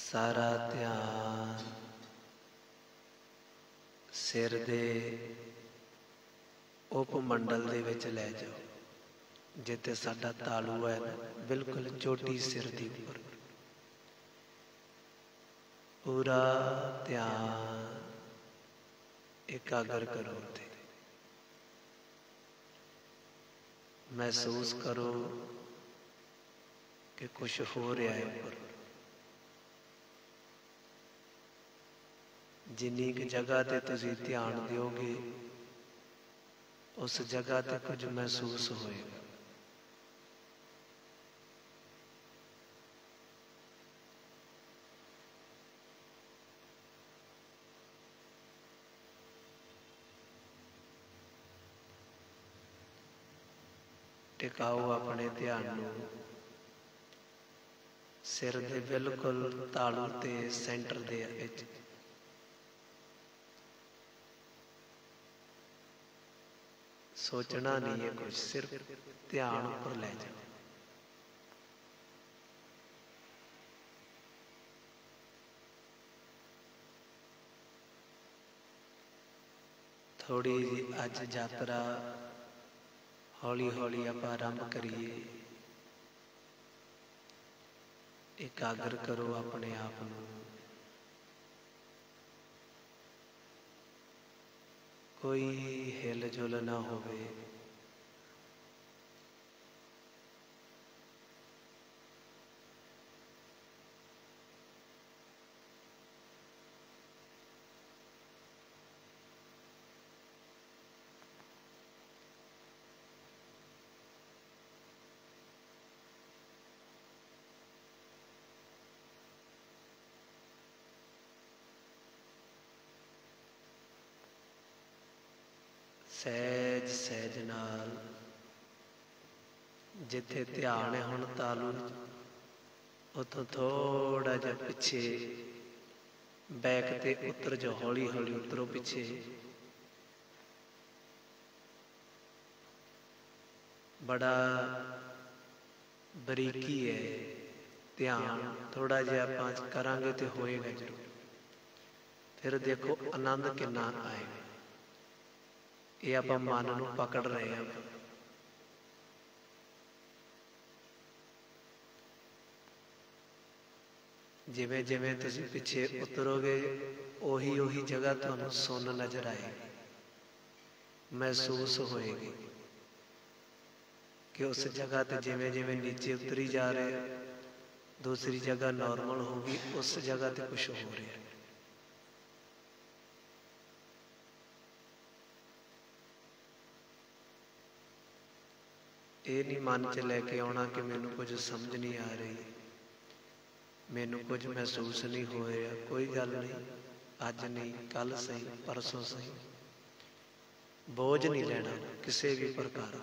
[SPEAKER 1] सारा ध्यान सिर दे उपमंडल दे विच लै जाओ, जिथे साडा तालू है ना, बिल्कुल चोटी सिर दी उपर। पूरा ध्यान एकाग्र करो ते महसूस करो कि कुछ हो रहा है ऊपर। जिन्नी कि जगह ते तुसीं ध्यान दिओगे उस जगह ते कुछ महसूस होएगा। टिकाओ अपने ध्यान नूं सिर दे बिल्कुल तालू ते सेंटर दे विच। सोचना नहीं है कुछ, सिर्फ ध्यान ऊपर ले जाओ। थोड़ी जी अज यात्रा हौली हौली आप आरंभ करिए। एकाग्र करो अपने आप को। कोई हिल जुल ना होवे। सहज सहज नाल जिथे ध्यान है हुण तालू उतों थोड़ा जा पिछे बैक ते उतर जाओ। हौली हौली उतरो पिछे। बड़ा बरीकी है ध्यान, थोड़ा जिहा आपां करांगे तो होएगा जरूर। फिर देखो आनंद कितना आएगा। ये आप मन नूं पकड़ रहे हैं। जिवें जिवें तुसीं पिछे उतरोगे उही उही जगह तुहानूं सुन नजर आएगी, महसूस होएगी कि उस जगह ते जिवें जिवें नीचे उतरी जा रहे, दूसरी जगह नॉर्मल होगी, उस जगह ते कुछ हो रहा है। ये नहीं मन च लैके आना कि मैनू कुछ समझ नहीं आ रही, मैनू कुछ महसूस नहीं हो रहा। कोई गल नहीं, अज नहीं कल सही परसों सही, बोझ नहीं लेना किसी भी प्रकार।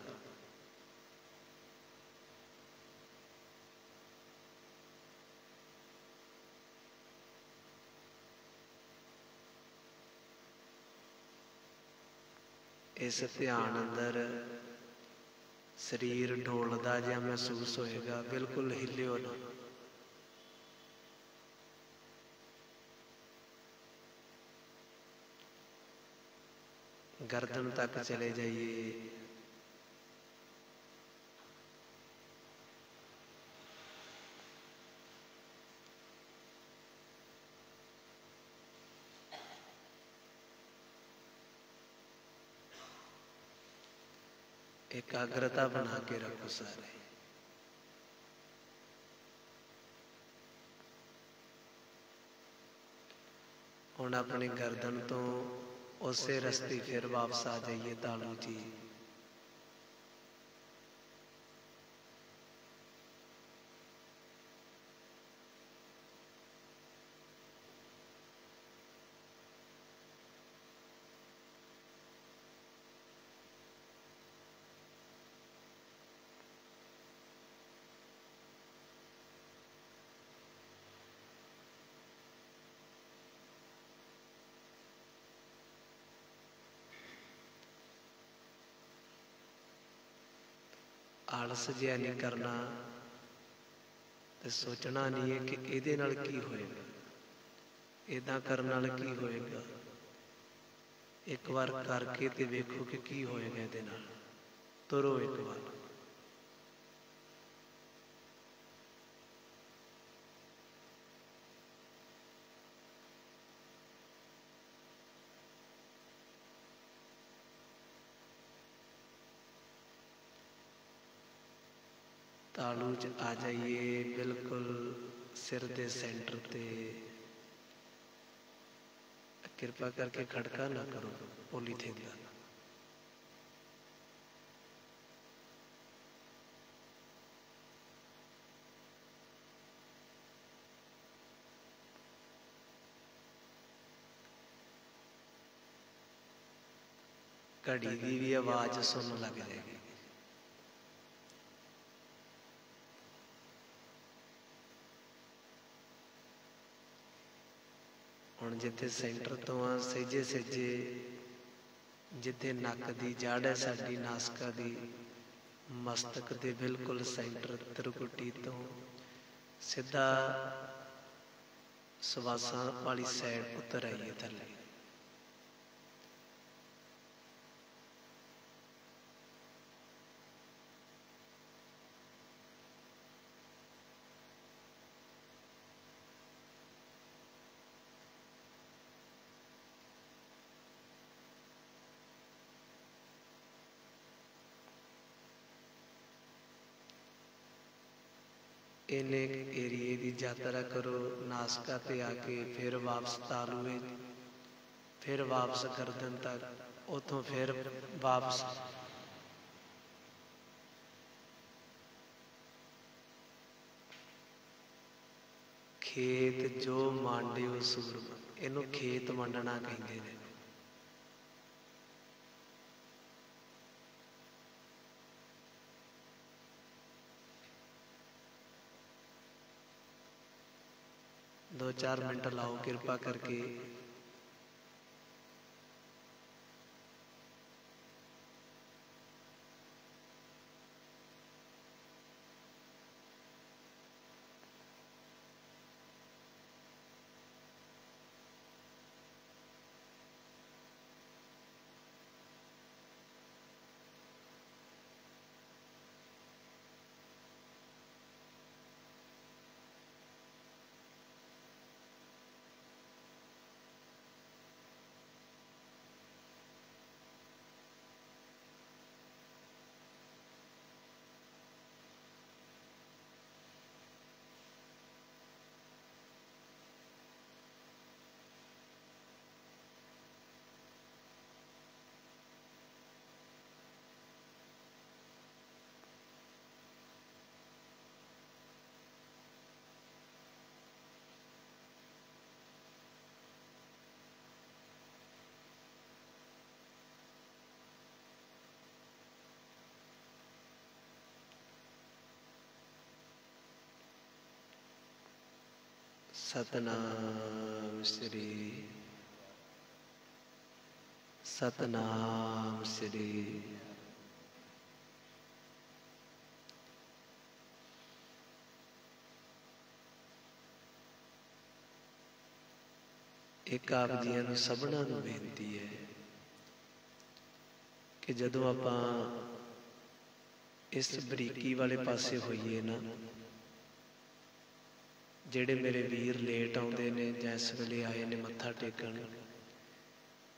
[SPEAKER 1] इस ध्यान अंदर शरीर ढोलदा जिहा महसूस होएगा। बिल्कुल हिलियो ना। गर्दन तक चले जाइए। एकाग्रता बना के रखो सारे। हुण अपनी गर्दन तो उसे रस्ते फिर वापस आ जाइए तालू जी। आलस जिहा नहीं करना। ਤੇ ਸੋਚਣਾ ਨਹੀਂ ਹੈ ਕਿ ਇਹਦੇ ਨਾਲ ਕੀ ਹੋਏਗਾ, ਇੱਦਾਂ ਕਰਨ ਨਾਲ ਕੀ ਹੋਏਗਾ। ਇੱਕ ਵਾਰ ਕਰਕੇ ਤੇ ਵੇਖੋ ਕਿ ਕੀ ਹੋਏਗਾ ਇਹਦੇ ਨਾਲ। ਤੁਰੋ ਇੱਕ ਵਾਰ। ਤਾਲੂ 'ਚ ਆ ਜਾਈਏ, ਬਿਲਕੁਲ ਸਿਰ ਦੇ ਸੈਂਟਰ ਤੇ। ਕਿਰਪਾ ਕਰਕੇ ਖੜਕਾ ਨਾ ਕਰੋ ਪੋਲੀਥੀਨ ਦਾ। ਘੜੀ ਦੀ ਵੀ ਆਵਾਜ਼ ਸੁਣਨ ਲੱਗ ਜਾਏਗੀ। ਹੁਣ ਜਿੱਥੇ ਸੈਂਟਰ ਤੋਂ ਆ, ਸਹਿਜੇ ਸਹਿਜੇ ਜਿੱਥੇ ਨੱਕ ਦੀ ਜੜ੍ਹ ਹੈ ਸਾਡੀ ਨਾਸਕਾ ਦੀ, ਮਸਤਕ ਦੇ ਬਿਲਕੁਲ ਸੈਂਟਰ ਤ੍ਰਿਕੁਟੀ ਤੋਂ ਸਿੱਧਾ ਸਵਾਸਾਂ ਵਾਲੀ ਸਾਈਡ ਉਤਰ ਆਈਏ ਥੱਲੇ। ਇੰਨੇ ਏਰੀਏ ਦੀ ਯਾਤਰਾ ਕਰੋ, ਨਾਸਕਾ ਤੇ ਆ ਕੇ ਫਿਰ ਵਾਪਸ ਤਾਲੂ, ਫਿਰ ਵਾਪਸ ਗਰਦਨ ਤੱਕ, ਉੱਥੋਂ ਫਿਰ ਵਾਪਸ। ਖੇਤ ਜੋ ਮਾਂਡਿਓ ਸੂਰਮ, ਇਹਨੂੰ ਖੇਤ ਮੰਡਣਾ ਕਹਿੰਦੇ ਨੇ। दो चार मिनट लाओ कृपा करके। सतनाम श्री, सतनाम श्री। एक आप जियां नूं सबना नूं बेनती है कि जदों आपां इस बरीकी वाले पासे होइए ना, ਜਿਹੜੇ ਮੇਰੇ ਵੀਰ ਲੇਟ ਆਉਂਦੇ ਨੇ ਜਾਂ ਇਸ ਵੇਲੇ ਆਏ ਨੇ ਮੱਥਾ ਟੇਕਣ,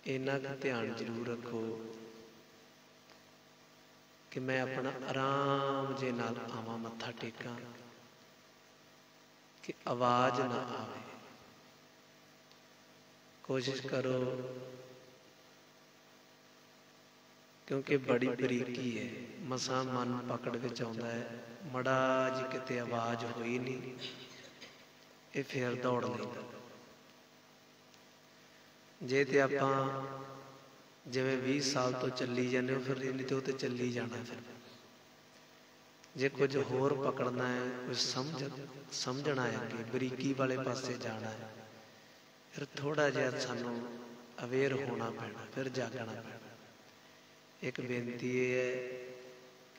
[SPEAKER 1] ਇੰਨਾ ਕੁ ਧਿਆਨ ਜ਼ਰੂਰ ਰੱਖੋ ਕਿ ਮੈਂ ਆਪਣਾ ਆਰਾਮ ਜੇ ਨਾਲ ਆਵਾਂ, ਮੱਥਾ ਟੇਕਾਂ, ਕਿ ਆਵਾਜ਼ ਨਾ ਆਵੇ। ਕੋਸ਼ਿਸ਼ ਕਰੋ, ਕਿਉਂਕਿ ਬੜੀ ਬਰੀਕੀ ਹੈ। ਮਸਾਂ ਮਨ ਪਕੜ ਵਿੱਚ ਆਉਂਦਾ ਹੈ, ਮੜਾ ਜੀ ਕਿਤੇ ਆਵਾਜ਼ ਹੋਈ ਨਹੀਂ, ਇਹ ਫੇਰ ਦੌੜ ਲੈਂਦਾ। ਜੇ ਤੇ ਆਪਾਂ ਜਿਵੇਂ 20 ਸਾਲ ਤੋਂ ਚੱਲੀ ਜਾਂਦੇ ਹੋ, ਫਿਰ ਨਹੀਂ ਤੇ ਉਹ ਤੇ ਚੱਲੀ ਜਾਣਾ। ਫਿਰ ਜੇ ਕੁਝ ਹੋਰ ਪਕੜਨਾ ਹੈ, ਕੁਝ ਸਮਝਣਾ ਹੈ, ਕਿ ਬਰੀਕੀ ਵਾਲੇ ਪਾਸੇ ਜਾਣਾ ਹੈ, ਫਿਰ ਥੋੜਾ ਜਿਹਾ ਸਾਨੂੰ ਅਵੇਅਰ ਹੋਣਾ ਪੈਣਾ, ਫਿਰ ਜਾਗਣਾ ਪੈਣਾ। ਇੱਕ ਬੇਨਤੀ ਇਹ ਹੈ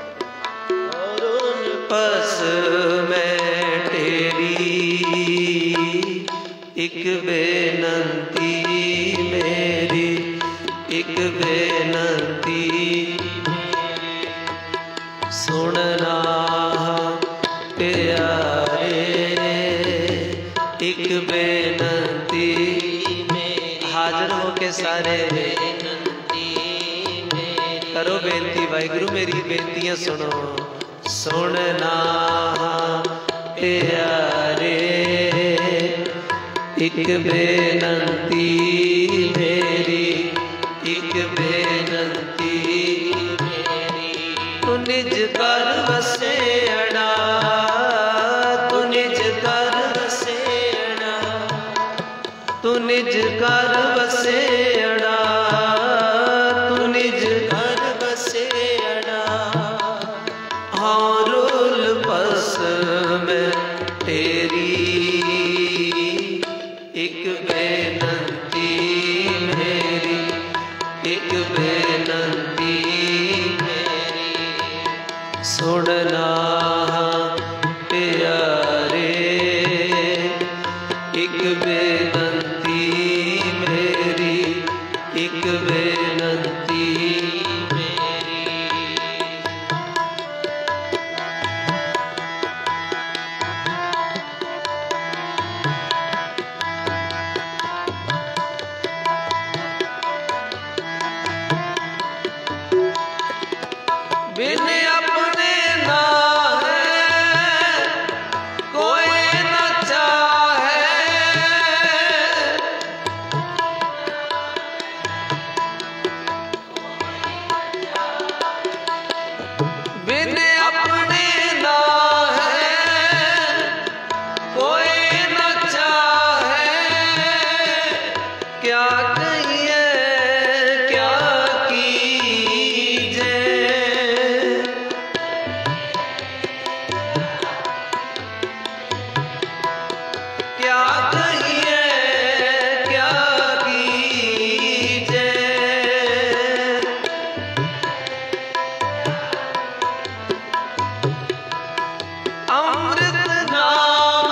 [SPEAKER 1] एक बेनती मेरी, एक बेनती सुनना प्यारे, एक बेनती हाजिर हो के सारे करो बेनती। वाहिगुरु मेरी बेनतियां सुनो। सुनना प्यारे, एक बेनती मेरी, एक बेनती मेरी। तू निज कर वसेड़ा, तू निज कर वसेड़ा, तू निज कर वसेड़ा, तू निज कर वसेड़ा। हाँ रोल बस में तेरी, एक बेनती मेरी, एक बेनती मेरी। सुनना प्यारे, एक बेनती मेरी, एक बेनती मेरी। बिन अपने ना है कोई न चाहे, बिन अपने ना है कोई न चाहे। क्या कहिए क्या कीजे, क्या कहिए क्या कीजे। अमृत नाम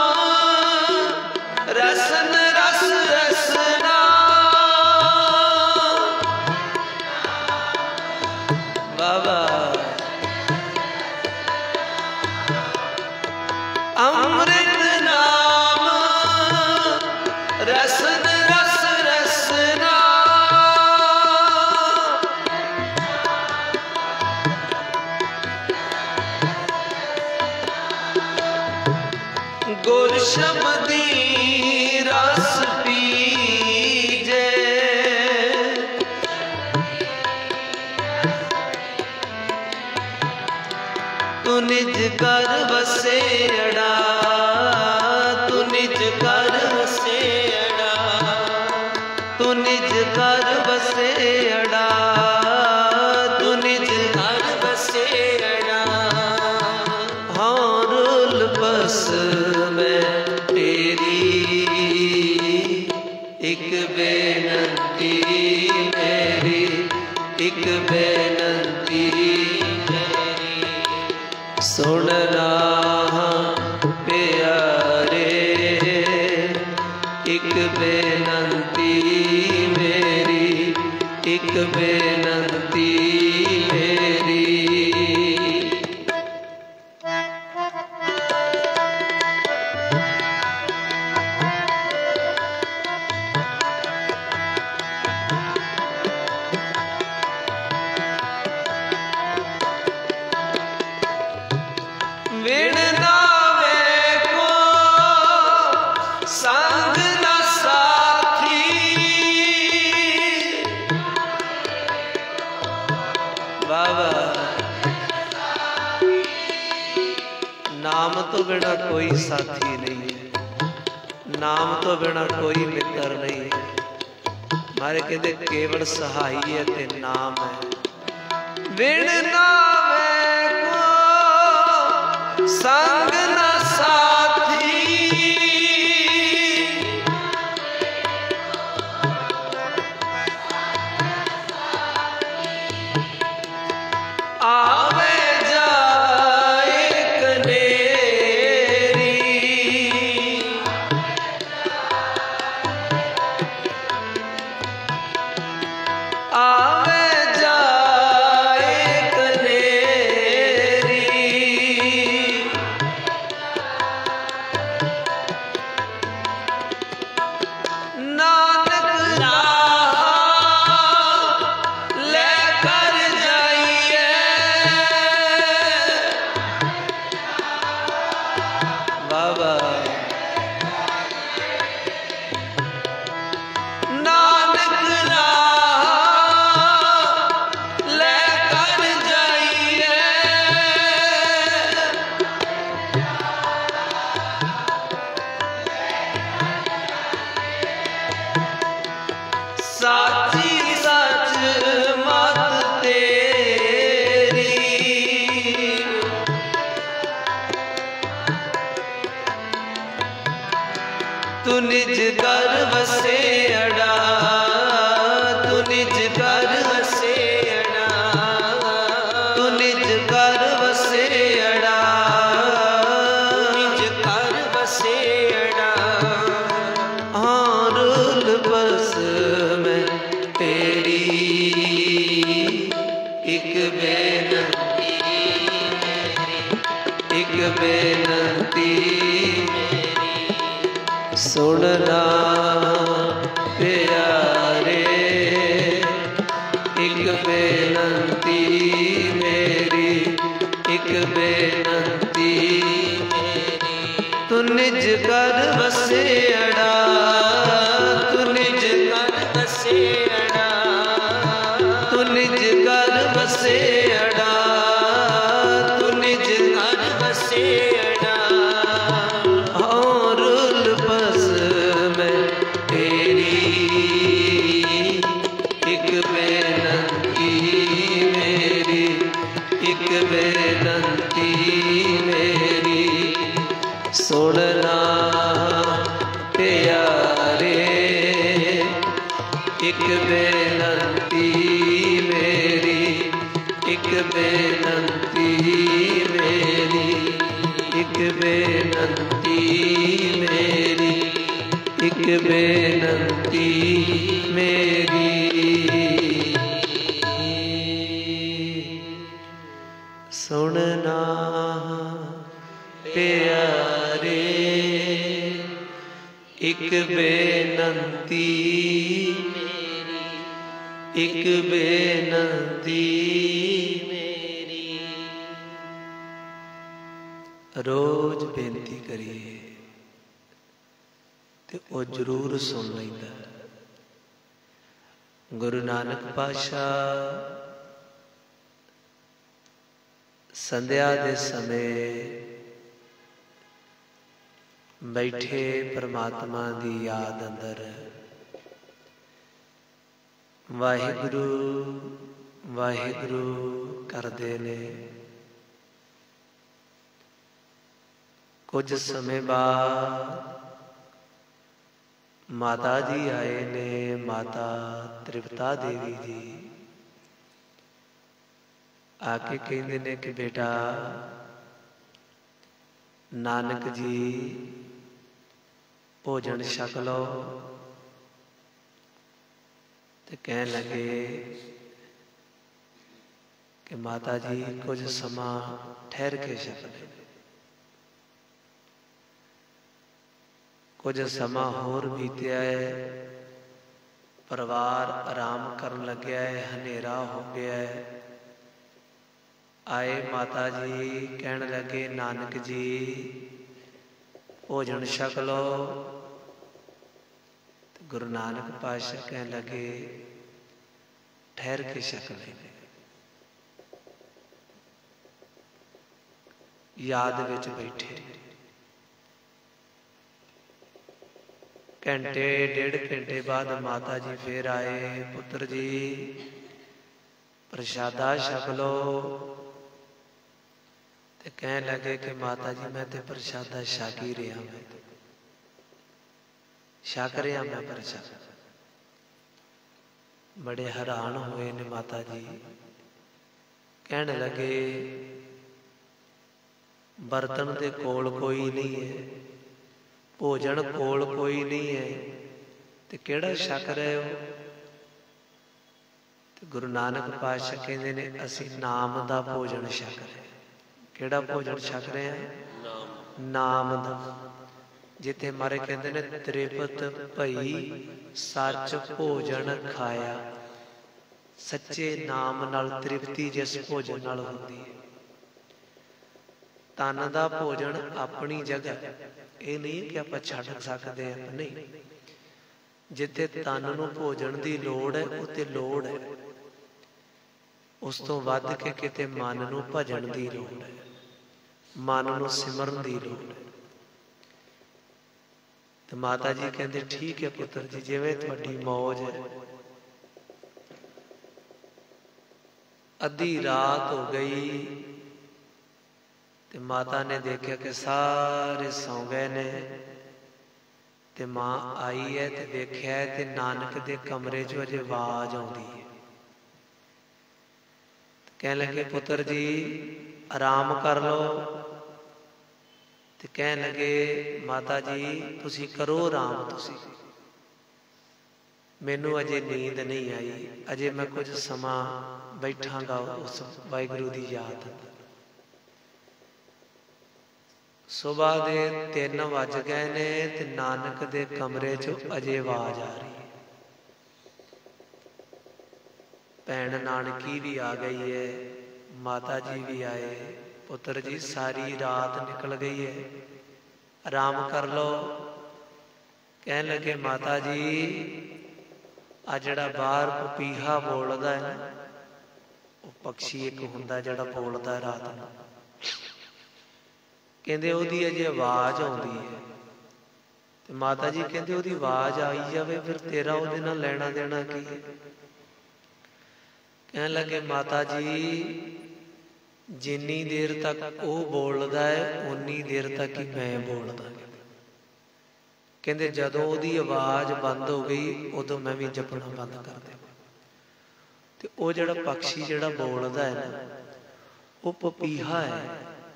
[SPEAKER 1] रसन रस रसना, बाबा अमृत नाम रसन रस रसना। गुर शब्दी रस पीजे, तू निज कर वसेड़ा, तू निज कर वसेड़ा, तू निज कर वसेड़ा, तू निज कर वसेड़ा। हाँ रोल बस में तेरी, एक बेनती मेरी, एक बेनती मेरी। सुनना प्यारे, एक बेनती मेरी, एक बेनती मेरी। विण नावे को संग न साथी, बाबा नाम तो बिना कोई साथी नहीं है, नाम तो बिना कोई मित्र नहीं है। मारे कहते केवल सहाई है ते नाम है। विण नावे को संग न साथी, आवे जाए कनेरी, तू निज कर वसेड़ा, तू निज कर वसेड़ा, तू निज कर वसेड़ा, निज कर वसेड़ा। हाँ रूल बस मैं तेरी एक बेनती, एक बेनती सुनना प्यारे, एक बेनती मेरी, एक बेनती मेरी। तू निज कर वसेड़ा, तू निज कर वसेड़ा, तू निज कर वसेड़ा, तू निज कर वसेड़ा। और बस मैं तेरी एक बेनती मेरी, एक बेनती मेरी सुनना प्यारे, एक बेनती मेरी, एक बेनती मेरी, एक बेनती मेरी, एक बेनती मेरी। सुनना प्यारे, एक बेनती मेरी, एक बेनती मेरी। रोज बेनती करिए ते वो जरूर सुन लैंदा। गुरु नानक पातशाह संध्या दे समय बैठे परमात्मा दी याद अंदर वाहिगुरु वाहिगुरु करदे ने। कुछ समय बाद माता जी आए ने, माता त्रिपता देवी जी आके कहते ने कि बेटा नानक जी भोजन छक लो। ते कह लगे कि माता जी कुछ समा ठहर के छक ले। कुछ समा होर बीत्या है, परिवार आराम करन लग्या है, हनेरा हो गया है। आए माता जी कहन लगे नानक जी भोजन छक लो। गुरु नानक पातशाह कहन लगे ठहर के छक ले। याद विच बैठे घंटे डेढ़ घंटे बाद माता जी फिर आए, पुत्र जी प्रसादा छक लो। ते कहने लगे कि माता जी मैं ते प्रसादा छक ही रहा, मैं छक रहा मैं प्रसादा। बड़े हैरान हुए ने माता जी, कहने लगे बर्तन दे कोल कोई नहीं है, भोजन कोल कोई नहीं है, ते केड़ा छक रहे हो। ते गुरु नानक पातशाह कहते ने असी नाम दा भोजन छक रहे। केड़ा भोजन छक रहे हैं? नाम दा। जिथे मारे कहते ने त्रिपत भई सच भोजन खाया। सच्चे नाम नाल तृप्ति जिस भोजन नाल होंदी है। तन दा भोजन अपनी जगह, ये नहीं कि आप छड्ड सकते हैं, नहीं। जिथे तन नूं भोजन की लोड़ है उत्ते लोड़ है, उस तो वध के किते मन नूं भजन की लोड़ है, मन नूं सिमरन की लोड़ है। तो माता जी कहते ठीक है पुत्र जी, जिवें तुहाडी मौज है। अद्धी रात हो गई ते माता ने देखा कि सारे सौ गए ने। ਤੇ ਮਾਂ ਆਈ ਹੈ ਤੇ ਵੇਖਿਆ ਤੇ ਨਾਨਕ ਦੇ ਕਮਰੇ 'ਚੋਂ ਅਜੇ ਆਵਾਜ਼ ਆਉਂਦੀ ਹੈ। ਕਹਿਣ ਲੱਗੇ ਪੁੱਤਰ ਜੀ ਆਰਾਮ ਕਰ ਲਓ। ਤੇ ਕਹਿਣ ਲੱਗੇ ਮਾਤਾ ਜੀ ਤੁਸੀਂ ਕਰੋ ਆਰਾਮ, ਤੁਸੀਂ ਮੈਨੂੰ ਅਜੇ ਨੀਂਦ ਨਹੀਂ ਆਈ, ਅਜੇ ਮੈਂ ਕੁਝ ਸਮਾਂ ਬੈਠਾਂਗਾ ਉਸ ਵਾਹਿਗੁਰੂ ਦੀ ਯਾਦ। ਸੁਬਾਹ ਦੇ 3 ਵੱਜ ਗਏ ਨੇ ਤੇ ਨਾਨਕ ਦੇ ਕਮਰੇ 'ਚੋਂ ਅਜੇ ਆਵਾਜ਼ ਆ ਰਹੀ ਹੈ। ਭੈਣ ਨਾਨਕੀ ਵੀ ਆ ਗਈ ਹੈ, ਮਾਤਾ ਜੀ ਵੀ ਆਏ। ਪੁੱਤਰ ਜੀ ਸਾਰੀ ਰਾਤ ਨਿਕਲ ਗਈ ਹੈ, ਆਰਾਮ ਕਰ ਲਓ। ਕਹਿਣ ਲੱਗੇ ਮਾਤਾ ਜੀ ਆ ਜਿਹੜਾ ਬਾਹਰ ਪਪੀਹਾ ਬੋਲਦਾ ਹੈ ਨਾ, ਉਹ ਪੰਛੀ ਇੱਕ ਹੁੰਦਾ ਜਿਹੜਾ ਬੋਲਦਾ ਰਾਤ ਨੂੰ, ਕਹਿੰਦੇ ਉਹਦੀ ਅਜੇ ਆਵਾਜ਼ ਆਉਂਦੀ ਹੈ। ਤੇ ਮਾਤਾ ਜੀ ਕਹਿੰਦੇ ਉਹਦੀ ਆਵਾਜ਼ ਆਈ ਜਾਵੇ, ਫਿਰ ਤੇਰਾ ਉਹਦੇ ਨਾਲ ਲੈਣਾ ਦੇਣਾ ਕੀ ਹੈ? ਕਹਿਣ ਲੱਗੇ ਮਾਤਾ ਜੀ ਜਿੰਨੀ ਦੇਰ ਤੱਕ ਉਹ ਬੋਲਦਾ ਹੈ ਓਨੀ ਦੇਰ ਤੱਕ ਹੀ ਮੈਂ ਬੋਲਦਾ। ਕਹਿੰਦੇ ਜਦੋਂ ਉਹਦੀ ਆਵਾਜ਼ ਬੰਦ ਹੋ ਗਈ ਉਦੋਂ ਮੈਂ ਵੀ ਜਪਣਾ ਬੰਦ ਕਰ ਦਿਆ। ਤੇ ਉਹ ਜਿਹੜਾ ਪੰਛੀ ਜਿਹੜਾ ਬੋਲਦਾ ਹੈ ਨਾ, ਉਹ ਪਪੀਹਾ ਹੈ,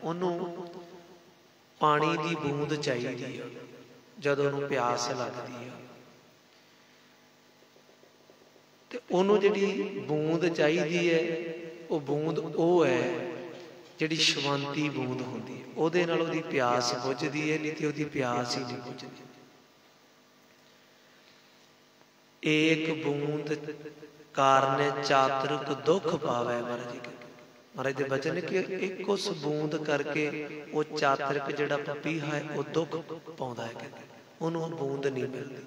[SPEAKER 1] ਉਹਨੂੰ ਪਾਣੀ ਦੀ ਬੂੰਦ ਚਾਹੀਦੀ ਹੈ ਜਦੋਂ ਉਹਨੂੰ ਪਿਆਸ ਲੱਗਦੀ ਹੈ। ਤੇ ਉਹਨੂੰ ਜਿਹੜੀ ਬੂੰਦ ਚਾਹੀਦੀ ਹੈ, ਉਹ ਬੂੰਦ ਉਹ ਹੈ ਜਿਹੜੀ ਸ਼ਵੰਤੀ ਬੂੰਦ ਹੁੰਦੀ ਹੈ, ਉਹਦੇ ਨਾਲ ਉਹਦੀ ਪਿਆਸ ਬੁਝਦੀ ਹੈ, ਨਹੀਂ ਤੇ ਉਹਦੀ ਪਿਆਸ ਹੀ ਨਹੀਂ ਬੁਝਦੀ। ਏਕ ਬੂੰਦ ਕਾਰਨੇ ਚਾਤਰਿਕ ਦੁੱਖ ਪਾਵੇ। ਮਹਾਰਾਜ ਦੇ ਬਚਨ ਕਿ ਇੱਕ ਉਸ ਬੂੰਦ ਕਰਕੇ ਉਹ ਚਾਤਰਿਕ ਜਿਹੜਾ ਪਪੀਹਾ ਹੈ ਉਹ ਦੁੱਖ ਪਾਉਂਦਾ ਹੈ, ਉਹਨੂੰ ਬੂੰਦ ਨਹੀਂ ਮਿਲਦੀ।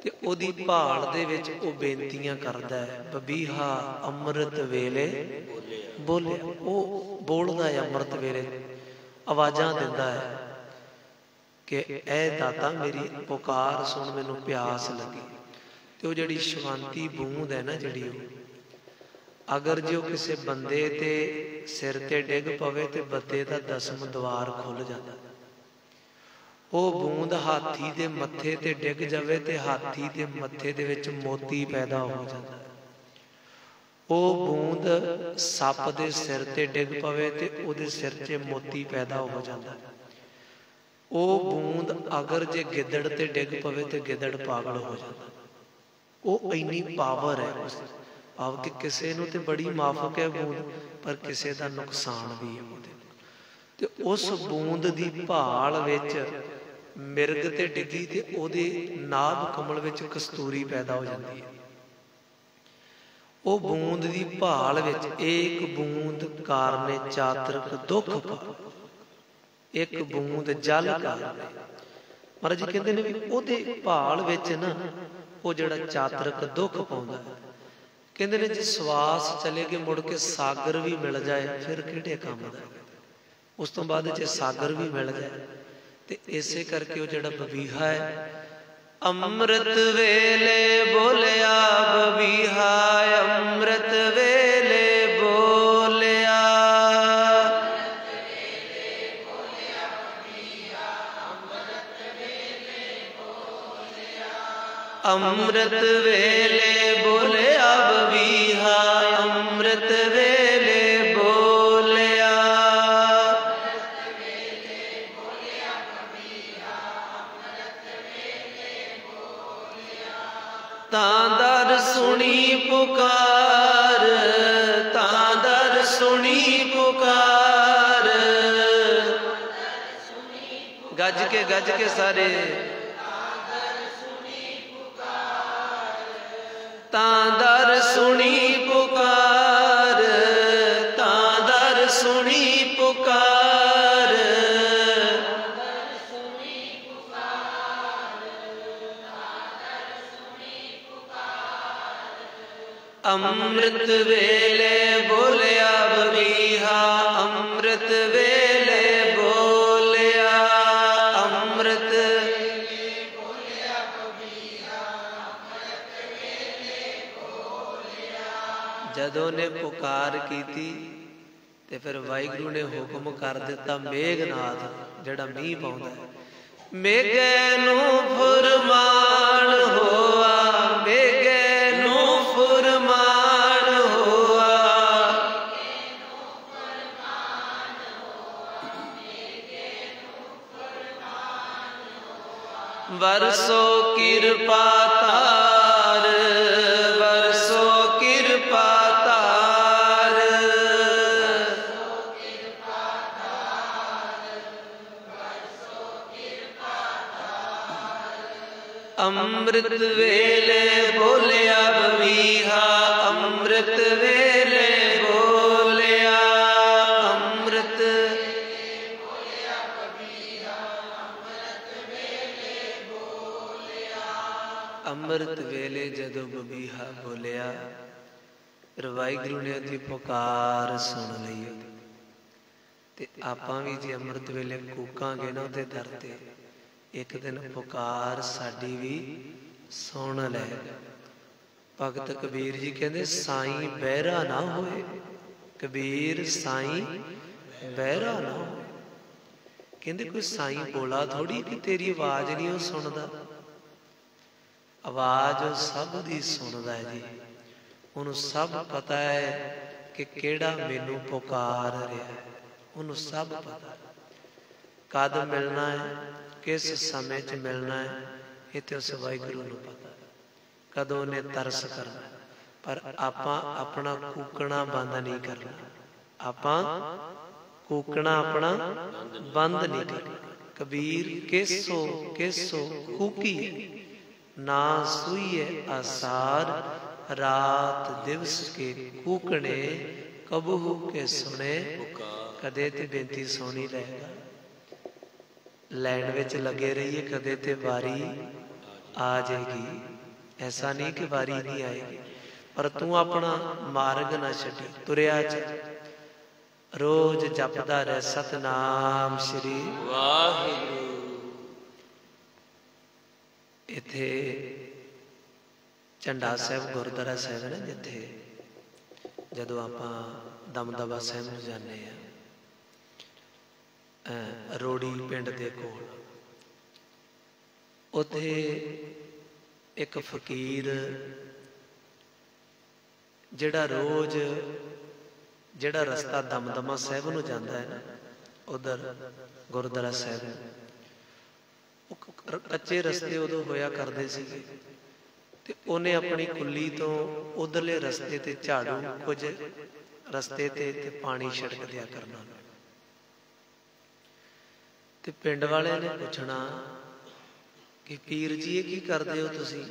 [SPEAKER 1] ਤੇ ਉਹਦੀ ਭਾਲ ਦੇ ਵਿੱਚ ਉਹ ਬੇਨਤੀਆਂ ਕਰਦਾ ਹੈ, ਬਬੀਹਾ ਅੰਮ੍ਰਿਤ ਵੇਲੇ ਬੋਲਿਆ। ਉਹ ਬੋਲਦਾ ਹੈ ਅੰਮ੍ਰਿਤ ਵੇਲੇ, ਆਵਾਜ਼ਾਂ ਦਿੰਦਾ ਹੈ ਕਿ ਐ ਦਾਤਾ ਮੇਰੀ ਪੁਕਾਰ ਸੁਣ, ਮੈਨੂੰ ਪਿਆਸ ਲੱਗੀ। ਤੇ ਉਹ ਜਿਹੜੀ ਸ਼ਾਂਤੀ ਬੂੰਦ ਹੈ ਨਾ ਜਿਹੜੀ, ਉਹ ਅਗਰ ਜੇ ਉਹ ਕਿਸੇ ਬੰਦੇ ਤੇ ਸਿਰ ਤੇ ਡਿੱਗ ਪਵੇ ਤੇ ਬੰਦੇ ਦਾ 10ਵਾਂ ਦੁਆਰ ਖੁੱਲ ਜਾਂਦਾ। ਉਹ ਬੂੰਦ ਹਾਥੀ ਦੇ ਮੱਥੇ ਤੇ ਡਿੱਗ ਜਾਵੇ ਤੇ ਹਾਥੀ ਦੇ ਮੱਥੇ ਦੇ ਵਿੱਚ ਮੋਤੀ ਪੈਦਾ ਹੋ ਜਾਂਦਾ। ਉਹ ਬੂੰਦ ਸੱਪ ਦੇ ਸਿਰ ਤੇ ਡਿੱਗ ਪਵੇ ਤੇ ਉਹਦੇ ਸਿਰ 'ਚ ਮੋਤੀ ਪੈਦਾ ਹੋ ਜਾਂਦਾ। ਉਹ ਬੂੰਦ ਅਗਰ ਜੇ ਗਿੱਦੜ ਤੇ ਡਿੱਗ ਪਵੇ ਤੇ ਗਿੱਦੜ ਪਾਗਲ ਹੋ ਜਾਂਦਾ। ਉਹ ਇੰਨੀ ਪਾਵਰ ਹੈ ਉਸ, ਭਾਵ ਕਿ ਕਿਸੇ ਨੂੰ ਤੇ ਬੜੀ ਮਾਫਕ ਹੈ ਬੂੰਦ, ਪਰ ਕਿਸੇ ਦਾ ਨੁਕਸਾਨ ਵੀ ਹੈ ਉਹਦੇ। ਤੇ ਉਸ ਬੂੰਦ ਦੀ ਭਾਲ ਵਿੱਚ ਮਿਰਗ ਤੇ ਡਿੱਗੀ ਤੇ ਉਹਦੇ ਨਾਭ ਕਮਲ ਵਿੱਚ ਕਸਤੂਰੀ ਪੈਦਾ ਹੋ ਜਾਂਦੀ ਹੈ। ਉਹ ਬੂੰਦ ਦੀ ਭਾਲ ਵਿੱਚ ਏਕ ਬੂੰਦ ਕਾਰਨੇ ਚਾਤਰਿਕ ਦੁੱਖ ਪਾ, ਇੱਕ ਬੂੰਦ ਜਲ ਕਾਰਨੇ। ਮਹਾਰਾਜ ਜੀ ਕਹਿੰਦੇ ਨੇ ਵੀ ਉਹਦੇ ਭਾਲ ਵਿੱਚ ਨਾ ਉਹ ਜਿਹੜਾ ਚਾਤਰਿਕ ਦੁੱਖ ਪਾਉਂਦਾ, ਕਹਿੰਦੇ ਨੇ ਜੇ ਸਵਾਸ ਚਲੇ ਕੇ ਮੁੜ ਕੇ ਸਾਗਰ ਵੀ ਮਿਲ ਜਾਏ ਫਿਰ ਕਿਹੜੇ ਕੰਮ ਦਾ। ਉਸ ਤੋਂ ਬਾਅਦ ਜੇ ਸਾਗਰ ਵੀ ਮਿਲ ਜਾਏ ਤੇ ਇਸੇ ਕਰਕੇ ਉਹ ਜਿਹੜਾ ਬਬੀਹਾ ਹੈ, ਅੰਮ੍ਰਿਤ ਵੇਲੇ ਬੋਲਿਆ ਬਬੀਹਾ, ਅੰਮ੍ਰਿਤ ਵੇਲੇ ਬੋਲਿਆ, ਅੰਮ੍ਰਿਤ ਵੇਲੇ ਬੋਲਿਆ ਬਬੀਹਾ, ਅੰਮ੍ਰਿਤ ਵੇਲੇ ਬੋਲਿਆ, ਤਾਂ ਦਰ ਸੁਣੀ ਪੁਕਾਰ, ਤਾਂ ਦਰ ਸੁਣੀ ਪੁਕਾਰ। ਗੱਜ ਕੇ ਸਾਰੇ, ਤਾਂ ਦਰ ਸੁਣੀ ਪੁਕਾਰ, ਤਾਂ ਦਰ ਸੁਣੀ ਪੁਕਾਰ, ਅੰਮ੍ਰਿਤ ਵੇਲੇ ਬੋਲਿਆ ਬਬੀਹਾ, ਅੰਮ੍ਰਿਤ ਵੇਲੇ ਬੋਲਿਆ, ਅੰਮ੍ਰਿਤ ਵੇਲੇ ਬੋਲਿਆ ਬਬੀਹਾ, ਅੰਮ੍ਰਿਤ ਵੇਲੇ ਬੋਲਿਆ। ਜਦੋਂ ਨੇ ਪੁਕਾਰ ਕੀਤੀ ਤੇ ਫਿਰ ਵਾਹਿਗੁਰੂ ਨੇ ਹੁਕਮ ਕਰ ਦਿੱਤਾ, ਮੇਘਨਾਥ ਜਿਹੜਾ ਮੀਂਹ ਪਾਉਂਦਾ, मेघे नू फुरमान होआ, मेघे नू फुरमान होआ, बरसो कृपा तार, बरसो कृपा तार, अमृत वेले बोलिया बवीहा, अमृत वेले बोलिया, अमृत अमृत वेले जदों बबीहा बोलिया, फिर वाहिगुरू ने दी पुकार सुन लई। ते आपां भी जे अमृत वेले कूकांगे ना उहदे दर ते, एक दिन पुकार साडी भी सुन लेगा। भगत कबीर जी कहते साईं बहरा ना होए, कबीर साईं बहरा ना होए। कहते कोई साईं बोला थोड़ी कि तेरी आवाज नहीं वो सुनदा, आवाज सब दी सुनदा है जी। उन्होंने सब पता है कि केड़ा मैनू पुकार रहा है, उन्होंने सब पता है कद मिलना है, किस समय च मिलना है, ये तो उस वाहिगुरू नूं पता है कदों ने तरस करना। पर आपां अपना कूकना बंद नहीं करना, आपां कूकना अपना बंद नहीं करना। कबीर केसो केसो कूकी ना सुइए आसार, रात दिवस के कूकने कबहू के सुने। कदे ते बेनती सुनी लेगा, लैन विच लगे रहिए, कदे ते वारी आ जाएगी। ऐसा नहीं कि वारी नहीं आएगी, पर तू अपना मार्ग ना छड्डी, तुरिया चल, रोज जपदा रह सतनाम श्री वाहिगुरू। इत्थे झंडा साहिब गुरुद्वारा साहिब है ना, जिथे जदों आपां दमदमा साहिब नूं जाने रोड़ी पिंड दे कोल, उत्थे एक फकीर जिहड़ा रोज जिहड़ा रस्ता दमदमा साहिब नूं जांदा है ना, उधर गुरुद्वारा साहिब कच्चे रस्ते उदों होया करदे सीगे, ते उन्हें अपनी कुल्ली तो उधरले रस्ते ते झाड़ू कुछ रस्ते ते पानी छिड़क दिया करना। ते पिंड वाले ने पूछना कि पीर जी ये की करदे हो तुसी?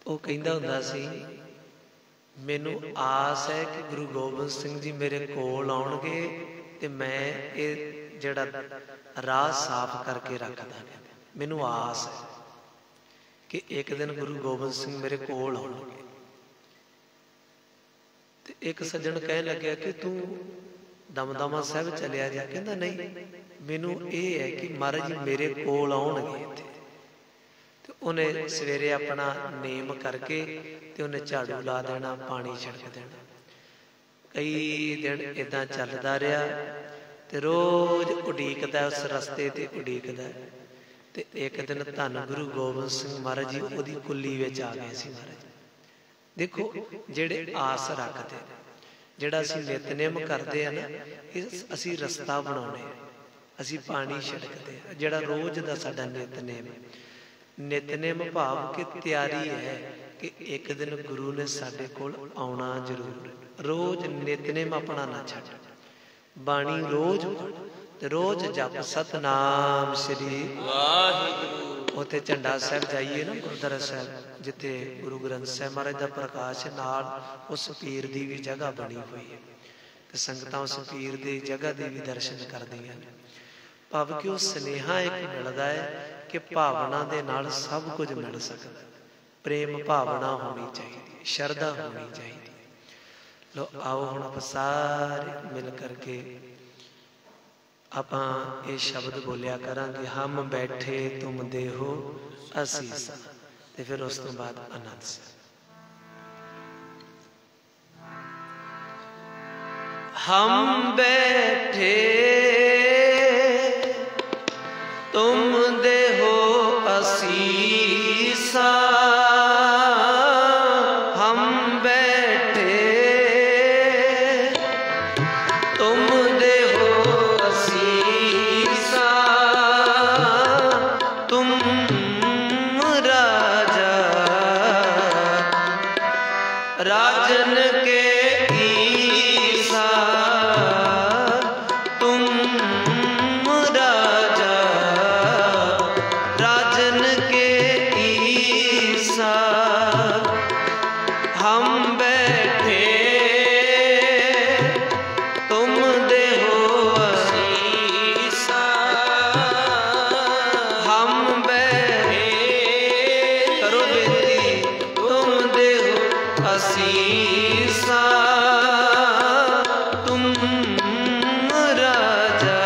[SPEAKER 1] वो कहंदा हुंदा सी मैनू आस है कि गुरु गोबिंद सिंह जी मेरे कोल आउणगे ते मैं ये जिहड़ा राह साफ करके रख दांगा। मैनू आस है कि एक दिन गुरु गोबिंद सिंह मेरे कोल आउणगे। ते एक सज्जन कह लग्या कि तू दमदमा साहिब चलिया जा। कहंदा नहीं, मैनू ये है कि महाराज जी मेरे कोल आउणगे इत्थे। ते उन्हें सवेरे अपना नेम करके ते उन्हें झाड़ू ला देना, पानी छिड़क देना। कई दिन इदां चलदा रहा ते रोज उडीकदा उस रस्ते ते उडीकदा। ते एक दिन धन गुरु गोबिंद सिंह महाराज जी उहदी कुल्ली विच आ गए सी। महाराज देखो जिहड़े आस रखदे, जिहड़ा असीं नितनेम करदे आ ना, असीं रस्ता बनाउने, असीं पानी छिड़कदे आ। जिहड़ा रोज दा साडा नितनेम, नितनेम भाव कि तैयारी है कि एक दिन गुरु ने साडे कोल आउणा जरूर। रोज नितनेम अपना ना छड्ड, बाणी रोज ते रोज जप सतनाम श्री वाहिगुरू। उत्थे झंडा साहिब जाइए ना गुरुद्वारा साहिब, जिथे गुरु ग्रंथ साहिब महाराज का प्रकाश नाल उस पीर की भी जगह बनी हुई है। ते संगतां उस पीर की जगह के भी दर्शन करदियां ने। भाव कि उस स्नेहा एक मिलता है कि भावना दे नाल सब कुछ मिल सकता। प्रेम भावना होनी चाहिए, शरधा होनी चाहिए। लो आओ हुण आपां सारे मिल करके आपां ये शब्द बोलिया करांगे, हम बैठे तुम देहो असीसा। ते फिर उस तो बाद आनंद से हम बैठे राजा राजन के ईसा, हम बैठे तुम देहो असीसा, हम बैठे करो बेटी तुम देहो असीसा, तुम राजा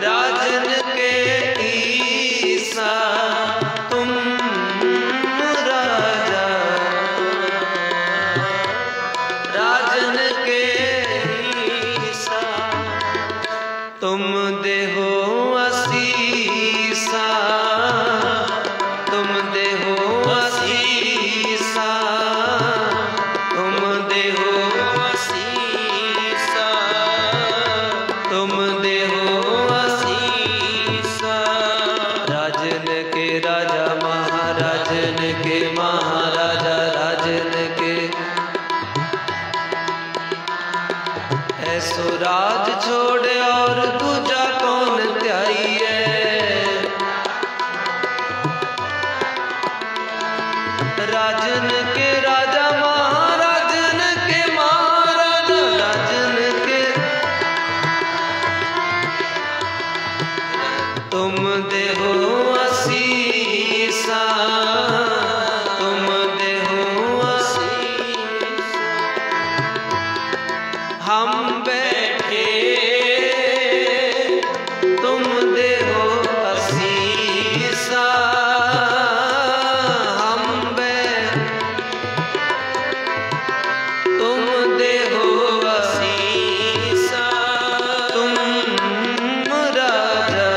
[SPEAKER 1] राजन के ईसा, तुम राजा राजन के ईसा, तुम देहो असीसा, तुम देहो असीसा, तुम देहो असीसा, तुम देहो असीसा, राजन के राजा महाराजन के महाराजा राजन के, ऐसो राज छोड़े और दूजा कौन त्याई है, राजन के राजा महाराजन के महाराजा राजन के, तुम देहो असीसा, तुम देहो असीसा, हम बैठे तुम देहो असीसा, हम तुम देहो असीसा, तुम राजा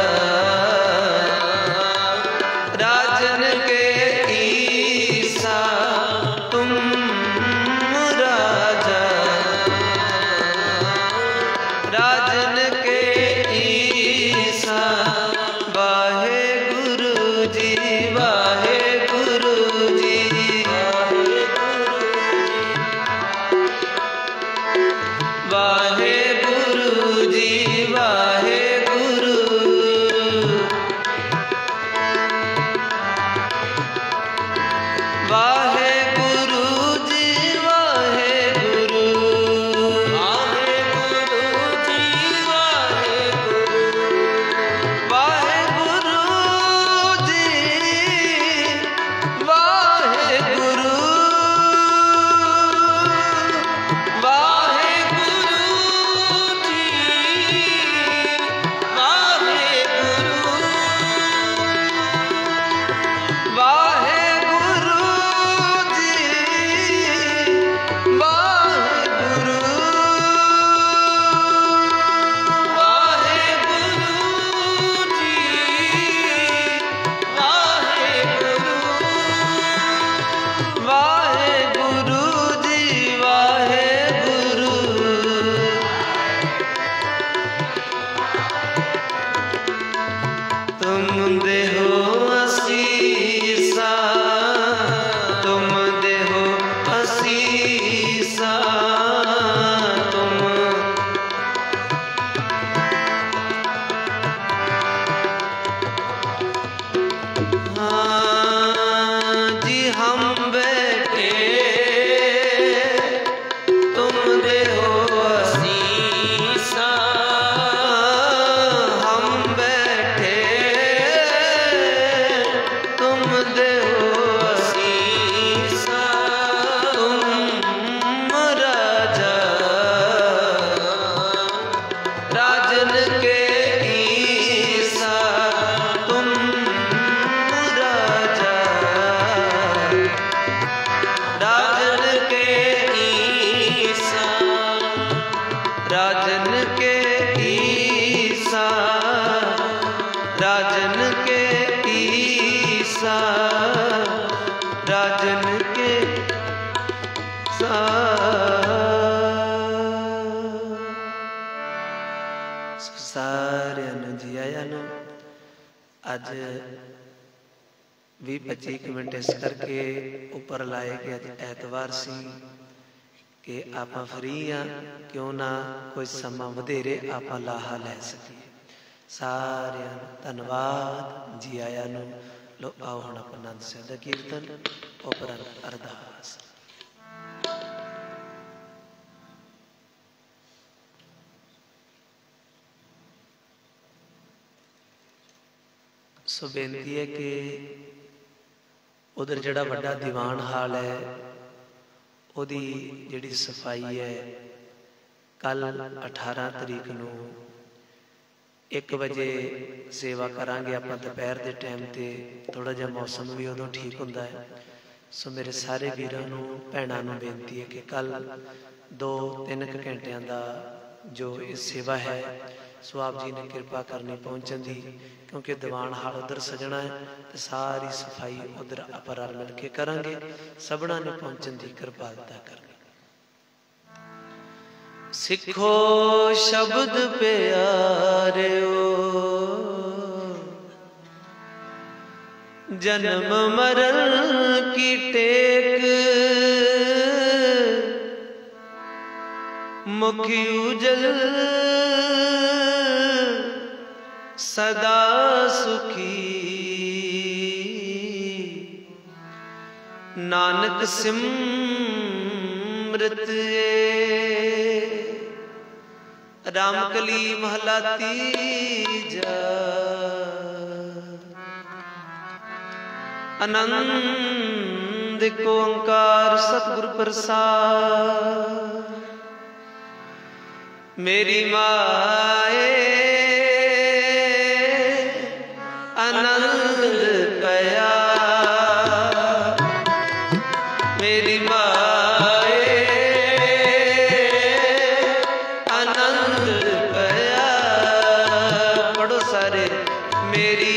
[SPEAKER 1] राजन के ईसा, तुम राजा राजन के ईसा, वाहे गुरु जी वाहे गुरु जी, वाहे गुरु जी वाहे गुरु, वाहे गुरु जी वाहे गुरु, वाहे गुरु जी वाहे गुरु, वाहे गुरु जी वाहे गुरु, वाहे गुरु जी वाहे गुरु, वाहे गुरु जी वाहे गुरु, वाहे गुरु जी वाहे गुरु, वाहे गुरु जी वाहे गुरु, तुम देहो असीसा, तुम देहो असीसा, तुम हाँ जी हम बैठे तुम देहो असीसा, हम बैठे तुम देहो असीसा, तुम राजा राजन के ईसा, तुम राजा राजन के ईसा, राजन के ईसा, राजन के ईसा, राजन के सारे जी आया ना अज 20-25 मिनट इस करके उपर लाए कि अज ऐतवार सी कि आपां फ्री हाँ, क्यों ना कोई समा वधेरे आपां लाहा लै सकीए। सारिਆਂ ਨੂੰ धन्यवाद, जी आया ਨੂੰ। लो आओ हुण आपां आनंद ਸਾਹਿਬ ਦਾ कीर्तन उपरंत अरदास। सो बेनती है कि उधर जिहड़ा वड्डा दीवान हाल है उहदी जिहड़ी सफाई है कल 18 तरीक नूं 1 बजे सेवा करांगे आपां दोपहर के टाइम ते। थोड़ा जिहा मौसम भी उदों ठीक हुंदा है। सो मेरे सारे वीरां नूं भैणां नूं बेनती है कि कल 2-3 घंटियां दा जो इस सेवा है सो आप जी ने कृपा करनी पहुँचन दी, क्योंकि दीवान हाल उधर सजना है तो सारी सफाई उधर आप रल मिल के करांगे। सबना ने पहुँचन की कृपालता करनी। सिखो शब्द प्यारिओ जन्म मरण की टेक, मुखी उजल सदा सुखी, नानक सिमरत रामकली महला तीजा। आनंद को ओंकार सतगुरु प्रसाद। मेरी माए आनंद पया, मेरी माए आनंद पया। पढ़ो सारे। मेरी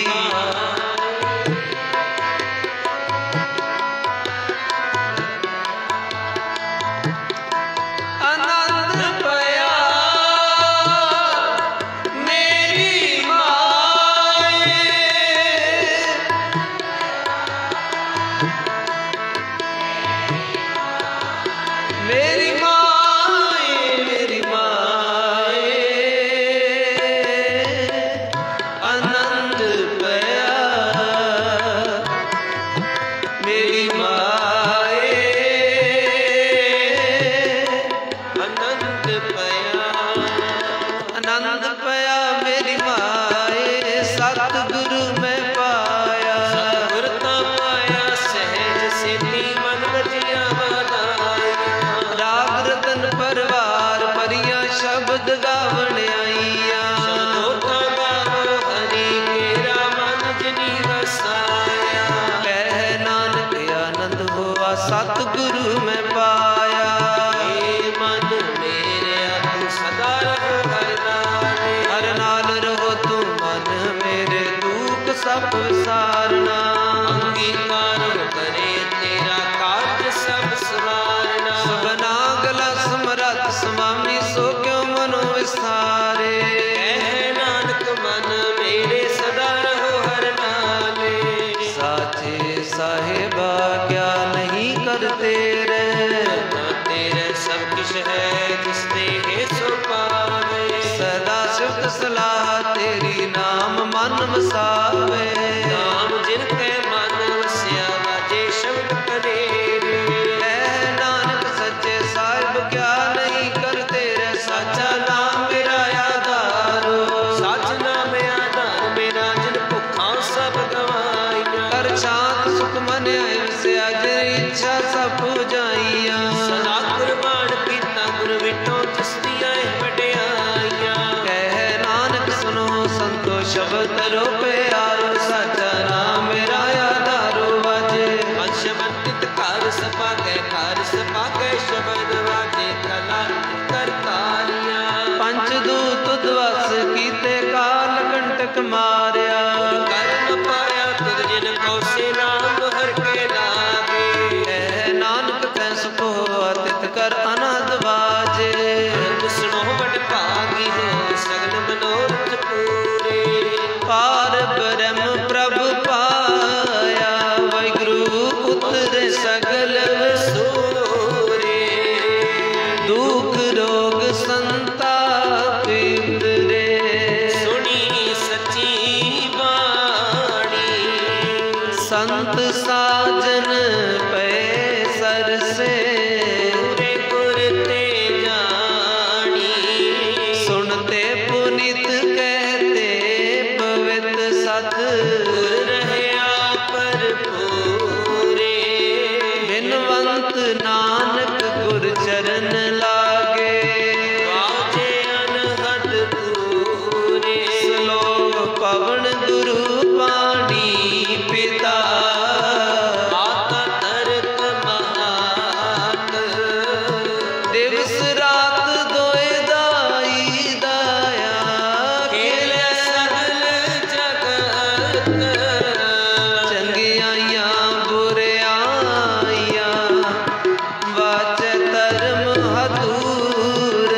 [SPEAKER 1] सतगुरु में पाया। मन मेरे तू सदा रहो हर नाल रहो तू मन मेरे दुख सब विसारना। अंगीकार करे तेरा कार्य सब सवारना। सबना गला समरथ स्वामी सो क्यों मनो विसारे। नानक मन मेरे सदा रहो हर नाले। साचे साहिबा क्या नहीं करते रे, तेरे सब कुछ है जिसने है सो पावे। सदा सिफ्त सलाह तेरी नाम मन वसावे। नाम जिनके मन वसिया बाजे शब्द कनेरे। नानक सच्चे साहिब क्या नहीं करते रे, साचा नाम मेरा आधारो। सच नाम आधार मेरा जिन भुखा सब गवाइया। कर शांत सुख मन से अज इच्छा सब पूजाइया। सदा कुर्बान कीता गुर विटो जिसदियां वड्याइया। कह नानक सुनो संतो शब्द रो प्यारो। साचा नाम मेरा आधारो वाजे। शब्द कार सपा के शब्द वाजे। कला करतारिया पंच दूत द्वास कीते काल कंटक मारिया। कर्म पाया तुझ जिन को से नाम हर के लागे। नानक तैस को अतित कर अनाद बाजे। सुनो बड़ भागी हो सगल मनोरथ पूरे। पार संत साजन पे सरसे,
[SPEAKER 2] पूरे गुर ते जानी,
[SPEAKER 1] सुनते पुनित कहते पवित्र सत,
[SPEAKER 2] गुर रहया भरपूरे,
[SPEAKER 1] बिनवंत नानक गुर चरण लागे,
[SPEAKER 2] वाजे अनहद पूरे,
[SPEAKER 1] श्लोक पवन गुरु पानी पिता,
[SPEAKER 2] माता तरक महात,
[SPEAKER 1] दिवस रात दोए दाई दाया,
[SPEAKER 2] खेले सगल जगत,
[SPEAKER 1] चंगियाइयां बुरियाइयां, वाचे धर्म हदूर,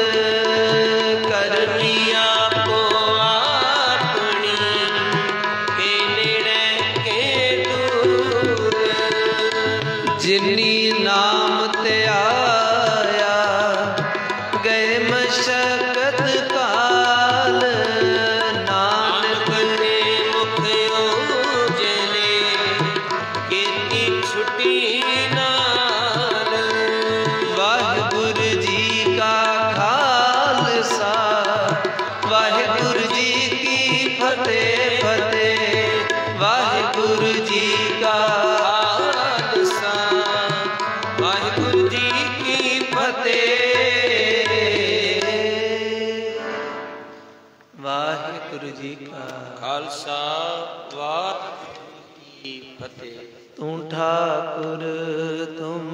[SPEAKER 1] करनिया
[SPEAKER 2] को अपनी के नेड़े के दूर,
[SPEAKER 1] जिन्नी नाम ते आया, गए मशक्कत काल, नानक
[SPEAKER 2] अपने मुख उजले, कीती छुटी नाल,
[SPEAKER 1] वाहिगुरु जी का खालसा, वाहिगुरु जी की फतेह फतेह, वाहिगुरु जी का
[SPEAKER 2] खालसा, वाहिगुरु जी की
[SPEAKER 1] फतेह, वाहिगुरु जी का
[SPEAKER 2] खालसा, वाहिगुरु जी की फतेह।
[SPEAKER 1] तू ठाकुर तुम